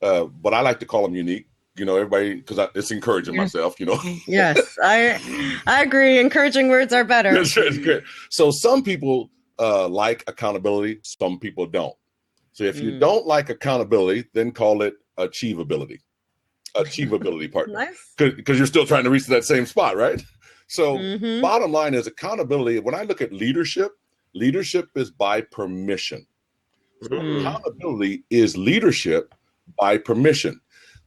but I like to call them unique. You know, everybody, because it's encouraging myself, you know. Yes, I agree. Encouraging words are better. That's great. So some people like accountability, some people don't. So if you don't like accountability, then call it achievability partner. Nice. Because you're still trying to reach that same spot, right? So bottom line is accountability. When I look at leadership is by permission. So accountability is leadership by permission.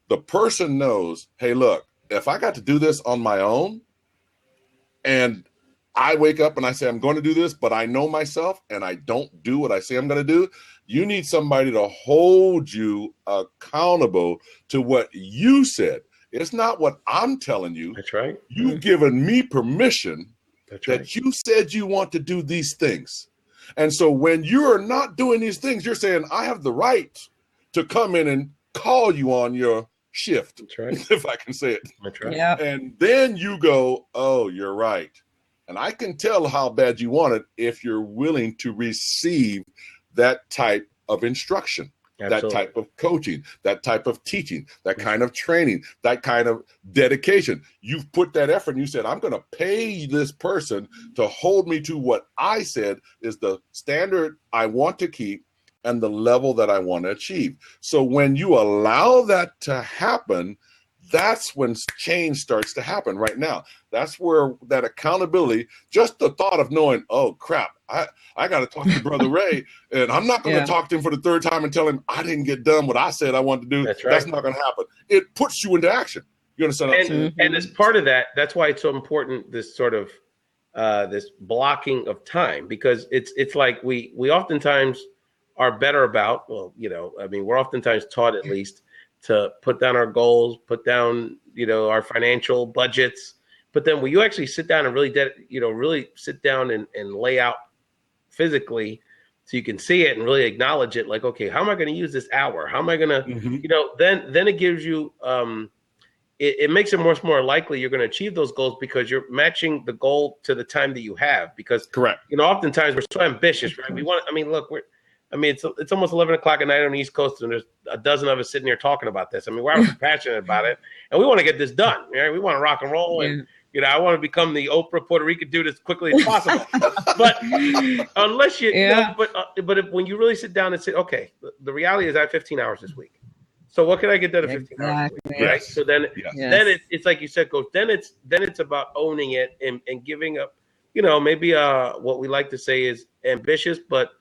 The person knows, hey, look, if I got to do this on my own and I wake up and I say, I'm going to do this, but I know myself and I don't do what I say I'm going to do, you need somebody to hold you accountable to what you said. It's not what I'm telling you. That's right. You've given me permission that you said you want to do these things. And so when you're not doing these things, you're saying, I have the right to come in and call you on your shift. That's right. If I can say it. That's right. Yeah. And then you go, oh, you're right. And I can tell how bad you want it if you're willing to receive that type of instruction, Absolutely. That type of coaching, that type of teaching, that kind of training, that kind of dedication. You've put that effort and you said, I'm going to pay this person to hold me to what I said is the standard I want to keep and the level that I want to achieve. So when you allow that to happen, that's when change starts to happen right now. That's where that accountability, just the thought of knowing, oh, crap, I got to talk to Brother Ray, and I'm not going to talk to him for the third time and tell him I didn't get done what I said I wanted to do. That's right. That's not going to happen. It puts you into action. You understand? And as part of that, that's why it's so important, this sort of this blocking of time, because it's like we oftentimes are better about, well, you know, I mean, we're oftentimes taught at least to put down our goals, put down, you know, our financial budgets. But then when you actually sit down and really sit down and lay out physically so you can see it and really acknowledge it, like, okay, how am I going to use this hour? How am I going to, you know, then it gives you, it makes it much more likely you're going to achieve those goals because you're matching the goal to the time that you have. Because, correct, you know, oftentimes we're so ambitious, right? It's almost 11 o'clock at night on the East Coast, and there's a dozen of us sitting here talking about this. I mean, we're passionate about it, and we want to get this done. Right? We want to rock and roll, and you know, I want to become the Oprah Puerto Rican dude as quickly as possible. But unless you, but if, when you really sit down and say, okay, the reality is I have 15 hours this week. So what can I get done in 15 hours this week? Right. So then it's like you said, Coach. Then it's about owning it and giving up. You know, maybe what we like to say is ambitious, but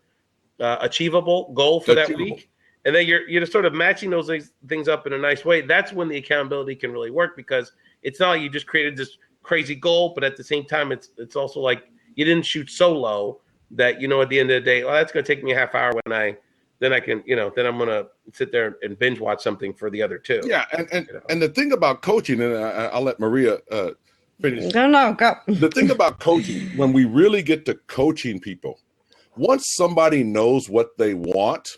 achievable goal for that week, and then you're just sort of matching those things up in a nice way. That's when the accountability can really work, because it's not like you just created this crazy goal, but at the same time, it's also like you didn't shoot so low that, you know, at the end of the day, oh, that's going to take me a half hour then I'm going to sit there and binge watch something for the other two. Yeah. And the thing about coaching, and I'll let Maria finish. No, go. The thing about coaching, when we really get to coaching people, once somebody knows what they want,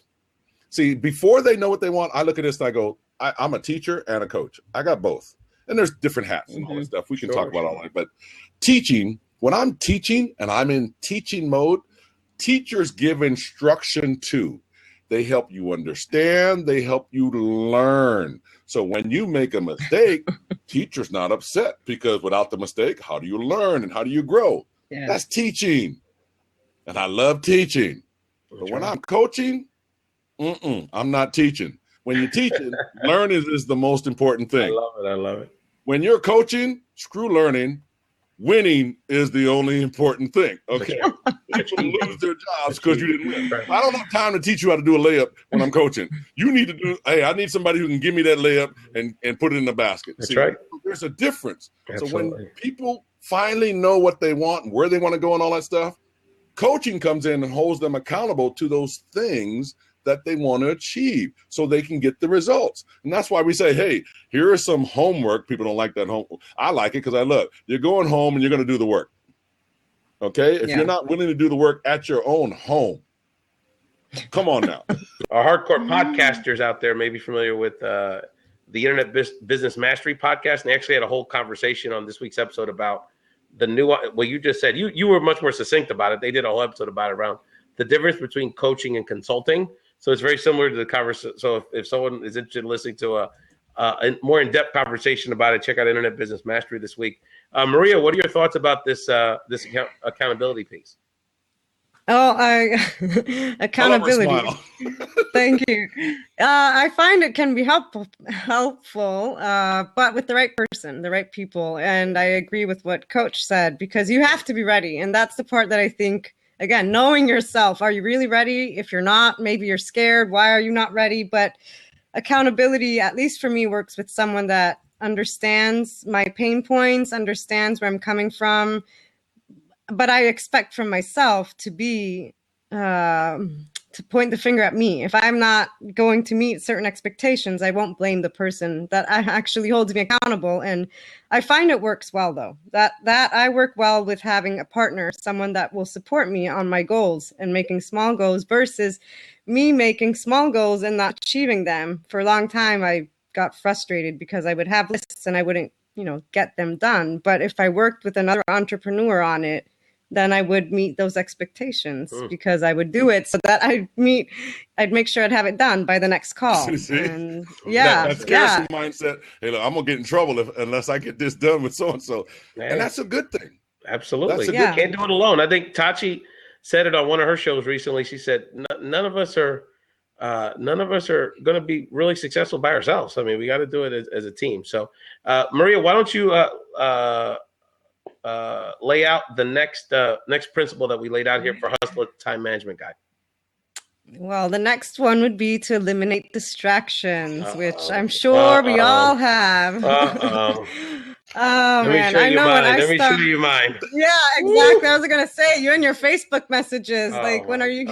see, before they know what they want, I look at this and I go, I'm a teacher and a coach. I got both. And there's different hats and all this stuff. We can talk about all that. But teaching, when I'm teaching and I'm in teaching mode, teachers give instruction too. They help you understand. They help you learn. So when you make a mistake, teacher's not upset, because without the mistake, how do you learn and how do you grow? Yeah. That's teaching. And I love teaching. But when I'm coaching, I'm not teaching. When you're teaching, learning is the most important thing. I love it. When you're coaching, screw learning. Winning is the only important thing. Okay. People lose their jobs because you didn't win. I don't have time to teach you how to do a layup when I'm coaching. You need to do, I need somebody who can give me that layup and put it in the basket. That's right. There's a difference. Absolutely. So when people finally know what they want and where they want to go and all that stuff, coaching comes in and holds them accountable to those things that they want to achieve so they can get the results. And that's why we say, hey, here is some homework. People don't like that homework. I like it because you're going home and you're going to do the work. Okay? If you're not willing to do the work at your own home, come on now. Our hardcore podcasters out there may be familiar with the Internet Business Mastery podcast. And they actually had a whole conversation on this week's episode about the new, well, you just said, you were much more succinct about it. They did a whole episode about it around the difference between coaching and consulting. So it's very similar to the conversation. So if someone is interested in listening to a more in-depth conversation about it, check out Internet Business Mastery this week. Maria, what are your thoughts about this accountability piece? Accountability. Thank you. I find it can be helpful, but with the right person, the right people. And I agree with what Coach said, because you have to be ready. And that's the part that I think, again, knowing yourself. Are you really ready? If you're not, maybe you're scared. Why are you not ready? But accountability, at least for me, works with someone that understands my pain points, understands where I'm coming from. But I expect from myself to be, to point the finger at me. If I'm not going to meet certain expectations, I won't blame the person that actually holds me accountable. And I find it works well, though, that I work well with having a partner, someone that will support me on my goals and making small goals versus me making small goals and not achieving them. For a long time, I got frustrated because I would have lists and I wouldn't, get them done. But if I worked with another entrepreneur on it, then I would meet those expectations because I would do it so that I'd make sure I'd have it done by the next call. And that's mindset. Hey, look, I'm gonna get in trouble unless I get this done with so-and-so. And that's a good thing. Absolutely. You can't do it alone. I think Tachi said it on one of her shows recently. She said, none of us are going to be really successful by ourselves. I mean, we got to do it as a team. So, Maria, why don't you lay out the next principle that we laid out here for Hustler Time Management Guide? Well, the next one would be to eliminate distractions, which I'm sure we all have. Oh, man. I know when I start. Let me show you mine. Yeah, exactly. I was going to say, you and your Facebook messages. When are you?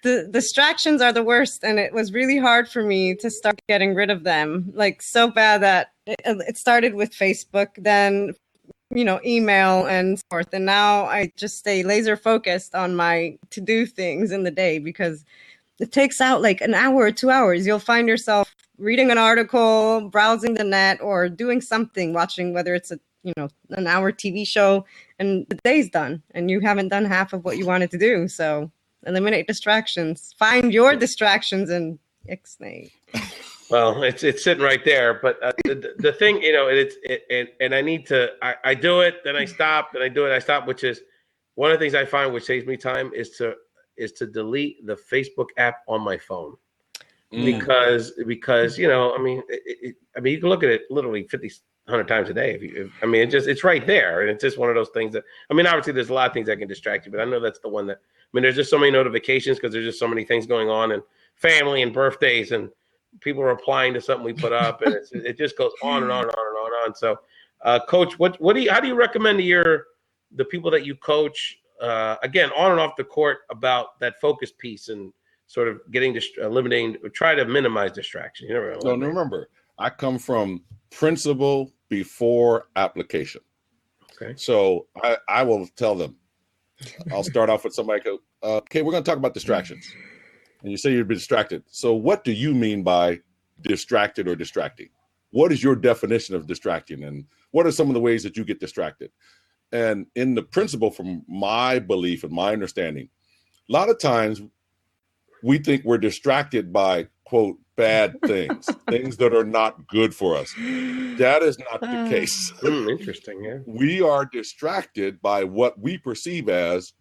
The distractions are the worst. And it was really hard for me to start getting rid of them. Like, so bad that it started with Facebook, then email and so forth. And now I just stay laser focused on my to-do things in the day because it takes out like an hour or 2 hours. You'll find yourself reading an article, browsing the net, or doing something, watching, whether it's an hour TV show, and the day's done and you haven't done half of what you wanted to do. So eliminate distractions. Find your distractions and ixnay. Well, it's sitting right there, but the thing, and I need to, I do it, then I stop, then I do it, I stop, which is one of the things I find which saves me time is to delete the Facebook app on my phone because you can look at it literally 100 times a day. It's right there, and it's just one of those things that, obviously there's a lot of things that can distract you, but I know that's the one that, there's just so many notifications because there's just so many things going on, and family and birthdays, and people are replying to something we put up, and it just goes on and on and on and on and on. So, Coach, how do you recommend to the people that you coach, again, on and off the court, about that focus piece and sort of eliminating, try to minimize distraction? So remember, I come from principle before application. Okay. So I will tell them, I'll start off with somebody go, okay, we're going to talk about distractions. And you say you've been distracted. So what do you mean by distracted or distracting? What is your definition of distracting? And what are some of the ways that you get distracted? And in the principle, from my belief and my understanding, a lot of times we think we're distracted by, quote, bad things, things that are not good for us. That is not the case. Interesting, yeah. We are distracted by what we perceive as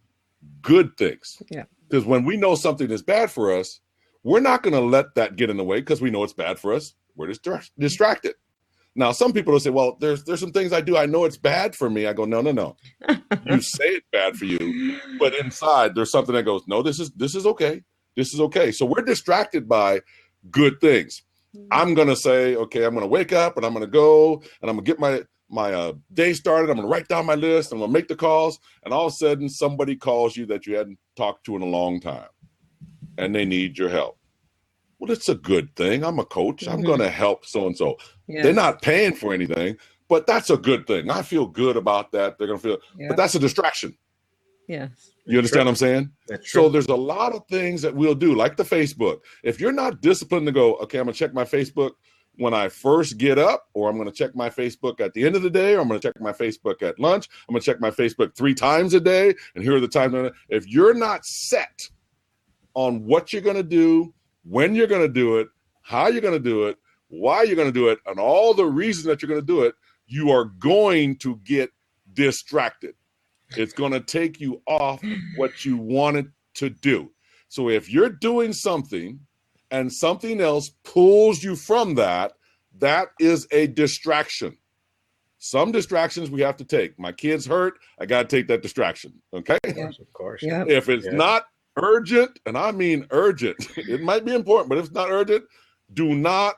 good things. Yeah. Because when we know something is bad for us, we're not going to let that get in the way because we know it's bad for us. We're distracted. Now, some people will say, well, there's some things I do. I know it's bad for me. I go, no. You say it's bad for you, but inside there's something that goes, no, this is okay. This is okay. So we're distracted by good things. I'm going to say, okay, I'm going to wake up and I'm going to go and I'm going to get my day started. I'm going to write down my list. I'm going to make the calls. And all of a sudden somebody calls you that you hadn't talked to in a long time and they need your help. Well, it's a good thing. I'm a coach. I'm going to help so-and-so. Yes. They're not paying for anything, but that's a good thing. I feel good about that. They're going to feel, but that's a distraction. Yes. You understand what I'm saying? That's true. So there's a lot of things that we'll do, like the Facebook. If you're not disciplined to go, okay, I'm going to check my Facebook when I first get up, or I'm going to check my Facebook at the end of the day, or I'm going to check my Facebook at lunch. I'm going to check my Facebook 3 times a day, and here are the times. If you're not set on what you're going to do, when you're going to do it, how you're going to do it, why you're going to do it, and all the reasons that you're going to do it, you are going to get distracted. It's going to take you off what you wanted to do. So if you're doing something and something else pulls you from that, that is a distraction. Some distractions we have to take. My kid's hurt. I got to take that distraction. Okay. Of course. Yeah. If it's not urgent, and I mean urgent, it might be important, but if it's not urgent, do not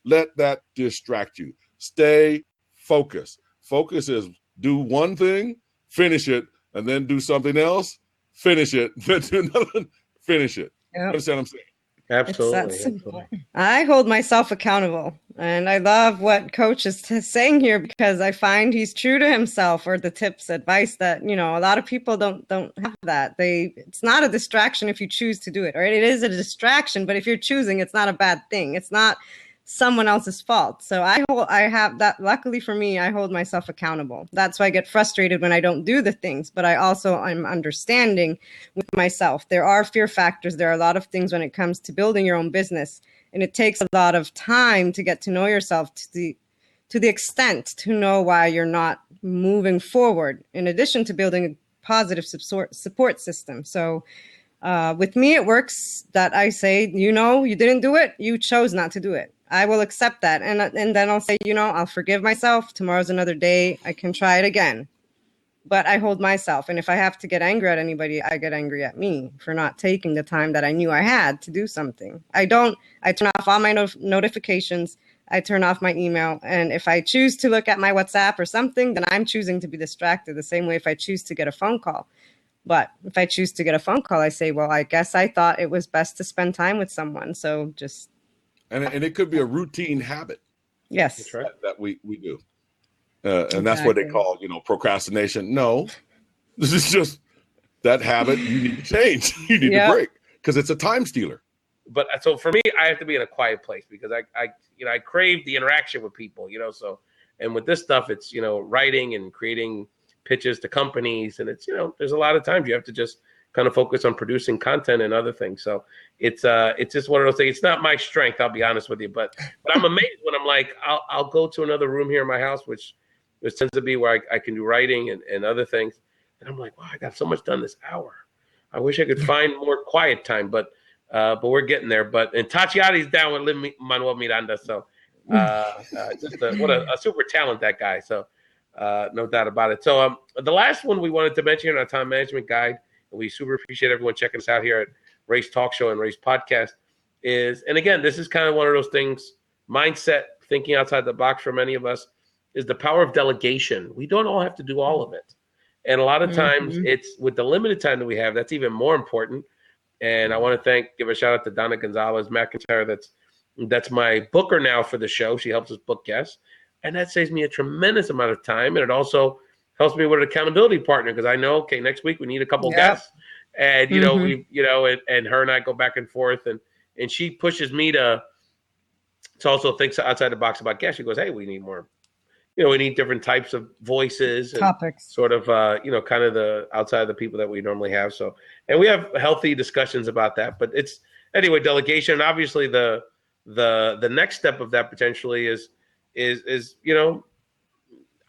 let that distract you. Stay focused. Focus is do one thing, finish it, and then do something else, finish it, then do another, finish it. Yep. Understand what I'm saying? Absolutely. I hold myself accountable, and I love what Coach is saying here because I find he's true to himself, or the tips, advice that, a lot of people don't have that. It's not a distraction if you choose to do it, or it is a distraction, but if you're choosing, it's not a bad thing. It's not someone else's fault. So I have that. Luckily for me, I hold myself accountable. That's why I get frustrated when I don't do the things, but I'm understanding with myself. There are fear factors. There are a lot of things when it comes to building your own business, and it takes a lot of time to get to know yourself to the extent to know why you're not moving forward, in addition to building a positive support system. So with me, it works that I say, you didn't do it. You chose not to do it. I will accept that. And then I'll say, I'll forgive myself. Tomorrow's another day. I can try it again. But I hold myself. And if I have to get angry at anybody, I get angry at me for not taking the time that I knew I had to do something. I turn off all my notifications. I turn off my email. And if I choose to look at my WhatsApp or something, then I'm choosing to be distracted, the same way if I choose to get a phone call. But if I choose to get a phone call, I say, well, I guess I thought it was best to spend time with someone. So just... And it could be a routine habit. Yes. That's right. That we do. And that's what they call, procrastination. No, this is just that habit you need to change. You need to break because it's a time stealer. But so for me, I have to be in a quiet place because I crave the interaction with people, so, and with this stuff, it's, writing and creating pitches to companies. And it's, there's a lot of times you have to just kind of focus on producing content and other things. So it's just one of those things. It's not my strength, I'll be honest with you, but I'm amazed when I'm like, I'll go to another room here in my house, which tends to be where I can do writing and other things. And I'm like, wow, I got so much done this hour. I wish I could find more quiet time, but we're getting there. And Tatiani's down with Lin-Manuel Miranda. So what a super talent, that guy. So no doubt about it. So the last one we wanted to mention in our time management guide, and we super appreciate everyone checking us out here at Ray's Talk Show and Ray's Podcast, is, and again, this is kind of one of those things, mindset, thinking outside the box for many of us, is the power of delegation. We don't all have to do all of it. And a lot of times it's with the limited time that we have, that's even more important. And I want to give a shout out to Donna Gonzalez McIntyre. That's my booker now for the show. She helps us book guests. And that saves me a tremendous amount of time. And it also helps me with an accountability partner, because I know, okay, next week we need a couple guests. And, and her and I go back and forth. And she pushes me to also think outside the box about guests. She goes, hey, we need more. We need different types of voices and topics, sort of, kind of the outside of the people that we normally have. So, and we have healthy discussions about that. But it's anyway, delegation. Obviously, the next step of that potentially is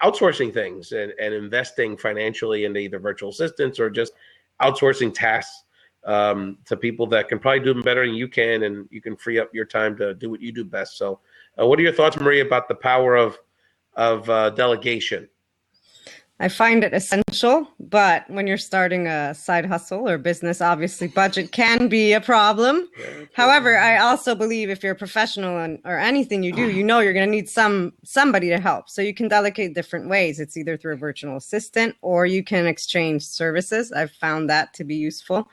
outsourcing things and investing financially into either virtual assistants or just outsourcing tasks to people that can probably do them better than you can, and you can free up your time to do what you do best. So, what are your thoughts, Maria, about the power of delegation? I find it essential, but when you're starting a side hustle or business, obviously budget can be a problem. However, I also believe if you're a professional or anything you do, you're going to need somebody to help. So you can delegate different ways. It's either through a virtual assistant or you can exchange services. I've found that to be useful.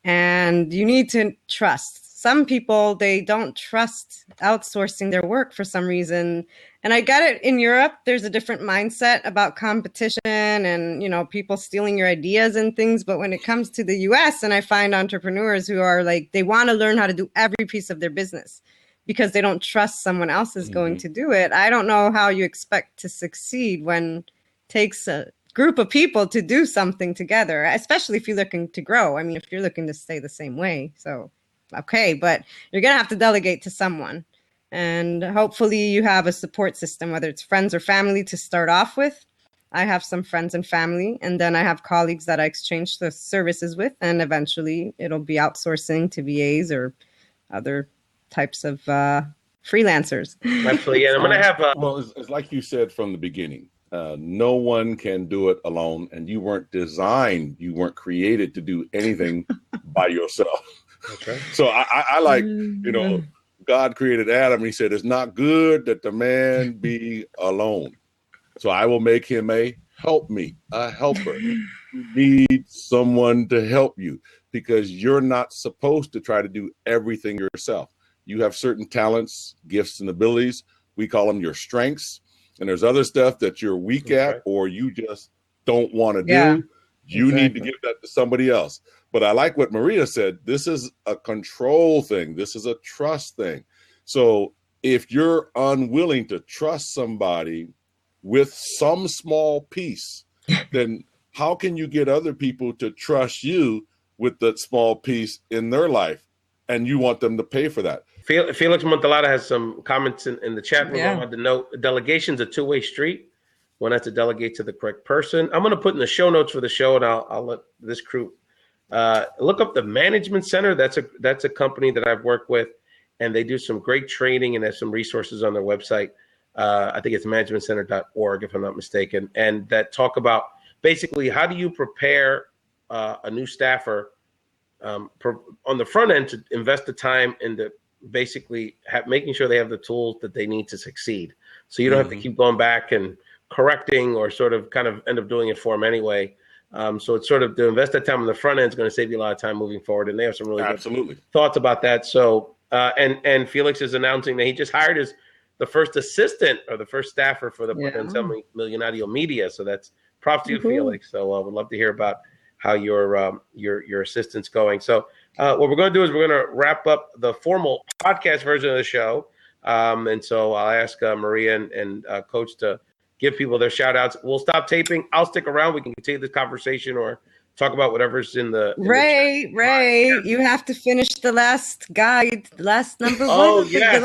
And you need to trust. Some people, they don't trust outsourcing their work for some reason. And I get it. In Europe, there's a different mindset about competition and, people stealing your ideas and things. But when it comes to the US, and I find entrepreneurs who are like, they want to learn how to do every piece of their business because they don't trust someone else is going to do it. I don't know how you expect to succeed when it takes a group of people to do something together, especially if you're looking to grow. I mean, if you're looking to stay the same way. So, okay, but you're going to have to delegate to someone. And hopefully you have a support system, whether it's friends or family to start off with. I have some friends and family, and then I have colleagues that I exchange the services with, and eventually it'll be outsourcing to VAs or other types of freelancers. Absolutely. Yeah, I'm going to have well, it's like you said from the beginning. No one can do it alone, and you weren't created to do anything by yourself. That's right. So I like, God created Adam. He said, it's not good that the man be alone. So I will make him a helper. You need someone to help you because you're not supposed to try to do everything yourself. You have certain talents, gifts, and abilities. We call them your strengths. And there's other stuff that you're weak at or you just don't want to do. You need to give that to somebody else. But I like what Maria said. This is a control thing. This is a trust thing. So if you're unwilling to trust somebody with some small piece, then how can you get other people to trust you with that small piece in their life? And you want them to pay for that. Felix Montalada has some comments in the chat room. I want to note delegation's a two-way street. One has to delegate to the correct person. I'm going to put in the show notes for the show, and I'll let this crew look up the Management Center. That's a company that I've worked with, and they do some great training and have some resources on their website. I think it's managementcenter.org, if I'm not mistaken, and that talk about basically how do you prepare a new staffer on the front end to invest the time into basically making sure they have the tools that they need to succeed. So you don't have to keep going back and correcting or sort of kind of end up doing it for them anyway. So it's sort of to invest that time on the front end is going to save you a lot of time moving forward. And they have some really good thoughts about that. So, and Felix is announcing that he just hired the first assistant or the first staffer for the Millonario Media. So that's props to you, Felix. So we'd love to hear about how your assistant's going. So what we're going to do is we're going to wrap up the formal podcast version of the show. And so I'll ask Maria and Coach to give people their shout outs. We'll stop taping. I'll stick around. We can continue this conversation or talk about whatever's in the Ray, you have to finish the last guide, last number one. Oh, yes.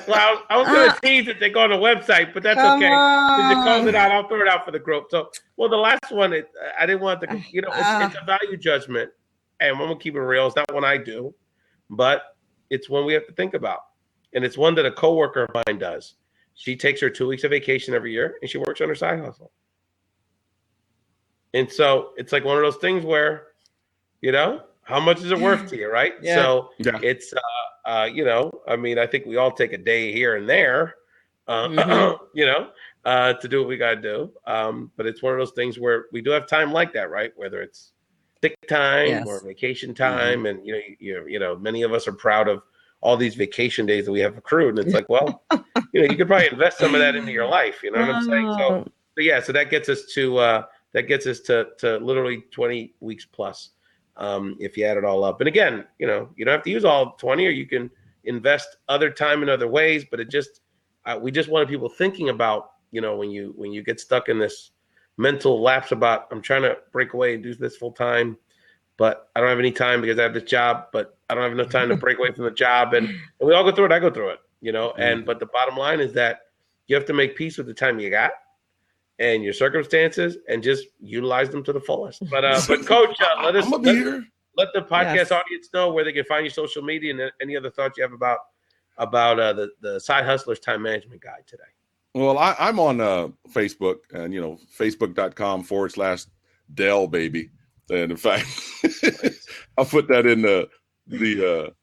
Well, I was going to tease that they go on the website, but that's okay. Because you called it out, I'll throw it out for the group. So, the last one, I didn't want to, it's a value judgment, and I'm going to keep it real. It's not one I do, but it's one we have to think about. And it's one that a coworker of mine does. She takes her 2 weeks of vacation every year, and she works on her side hustle. And so it's like one of those things where, How much is it worth to you, right? Yeah. So it's, I mean, I think we all take a day here and there, to do what we got to do. But it's one of those things where we do have time like that, right? Whether it's sick time or vacation time. And, many of us are proud of all these vacation days that we have accrued. And it's like, well, you could probably invest some of that into your life. You know what I'm saying? So that gets us to literally 20 weeks plus. If you add it all up. And again, you don't have to use all 20, or you can invest other time in other ways, but we just wanted people thinking about, when you get stuck in this mental lapse about, I'm trying to break away and do this full time, but I don't have any time because I have this job, but I don't have enough time to break away from the job. And we all go through it. I go through it, but the bottom line is that you have to make peace with the time you got and your circumstances, and just utilize them to the fullest. But Coach, let the podcast audience know where they can find your social media and any other thoughts you have about the Side Hustlers Time Management Guide today. Well, I'm on Facebook, and facebook.com/Dell baby. And in fact, I'll put that in the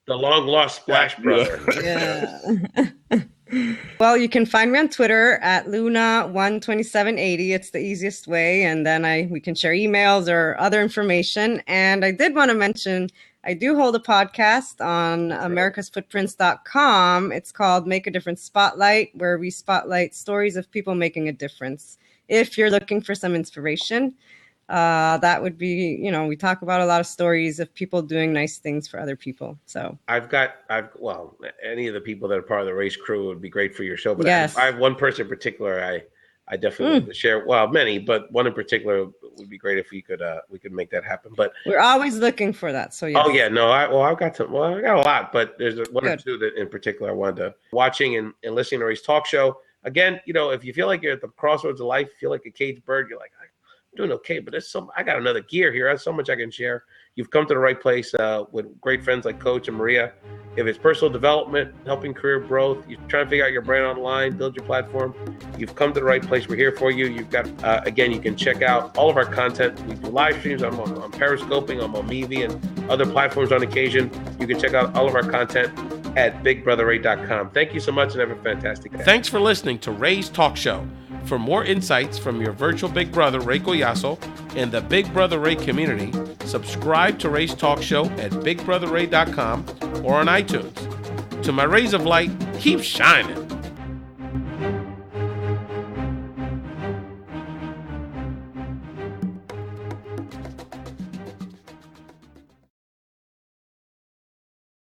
long lost Splash Brother. Yeah. Well, you can find me on Twitter at Luna12780. It's the easiest way. And then we can share emails or other information. And I did want to mention, I do hold a podcast on americasfootprints.com. It's called Make a Difference Spotlight, where we spotlight stories of people making a difference. If you're looking for some inspiration, that would be, we talk about a lot of stories of people doing nice things for other people. So any of the people that are part of the race crew would be great for your show. But I have one person in particular I definitely want to share. Well, many, but one in particular would be great if we could make that happen. But we're always looking for that. So yes. Oh yeah, no, I got a lot, but there's one or two that in particular I wanted to watching and listening to Ray's talk show. Again, if you feel like you're at the crossroads of life, feel like a caged bird, you're like, doing okay, but I got another gear here. There's so much I can share. You've come to the right place with great friends like Coach and Maria. If it's personal development, helping career growth, you're trying to figure out your brand online, build your platform, you've come to the right place. We're here for you. You've got, again, you can check out all of our content. We do live streams. I'm on Periscoping. I'm on Meavy and other platforms on occasion. You can check out all of our content at BigBrotherRay.com. Thank you so much and have a fantastic day. Thanks for listening to Ray's Talk Show. For more insights from your virtual big brother, Ray Collazo, and the Big Brother Ray community, subscribe to Ray's Talk Show at BigBrotherRay.com or on iTunes. To my rays of light, keep shining.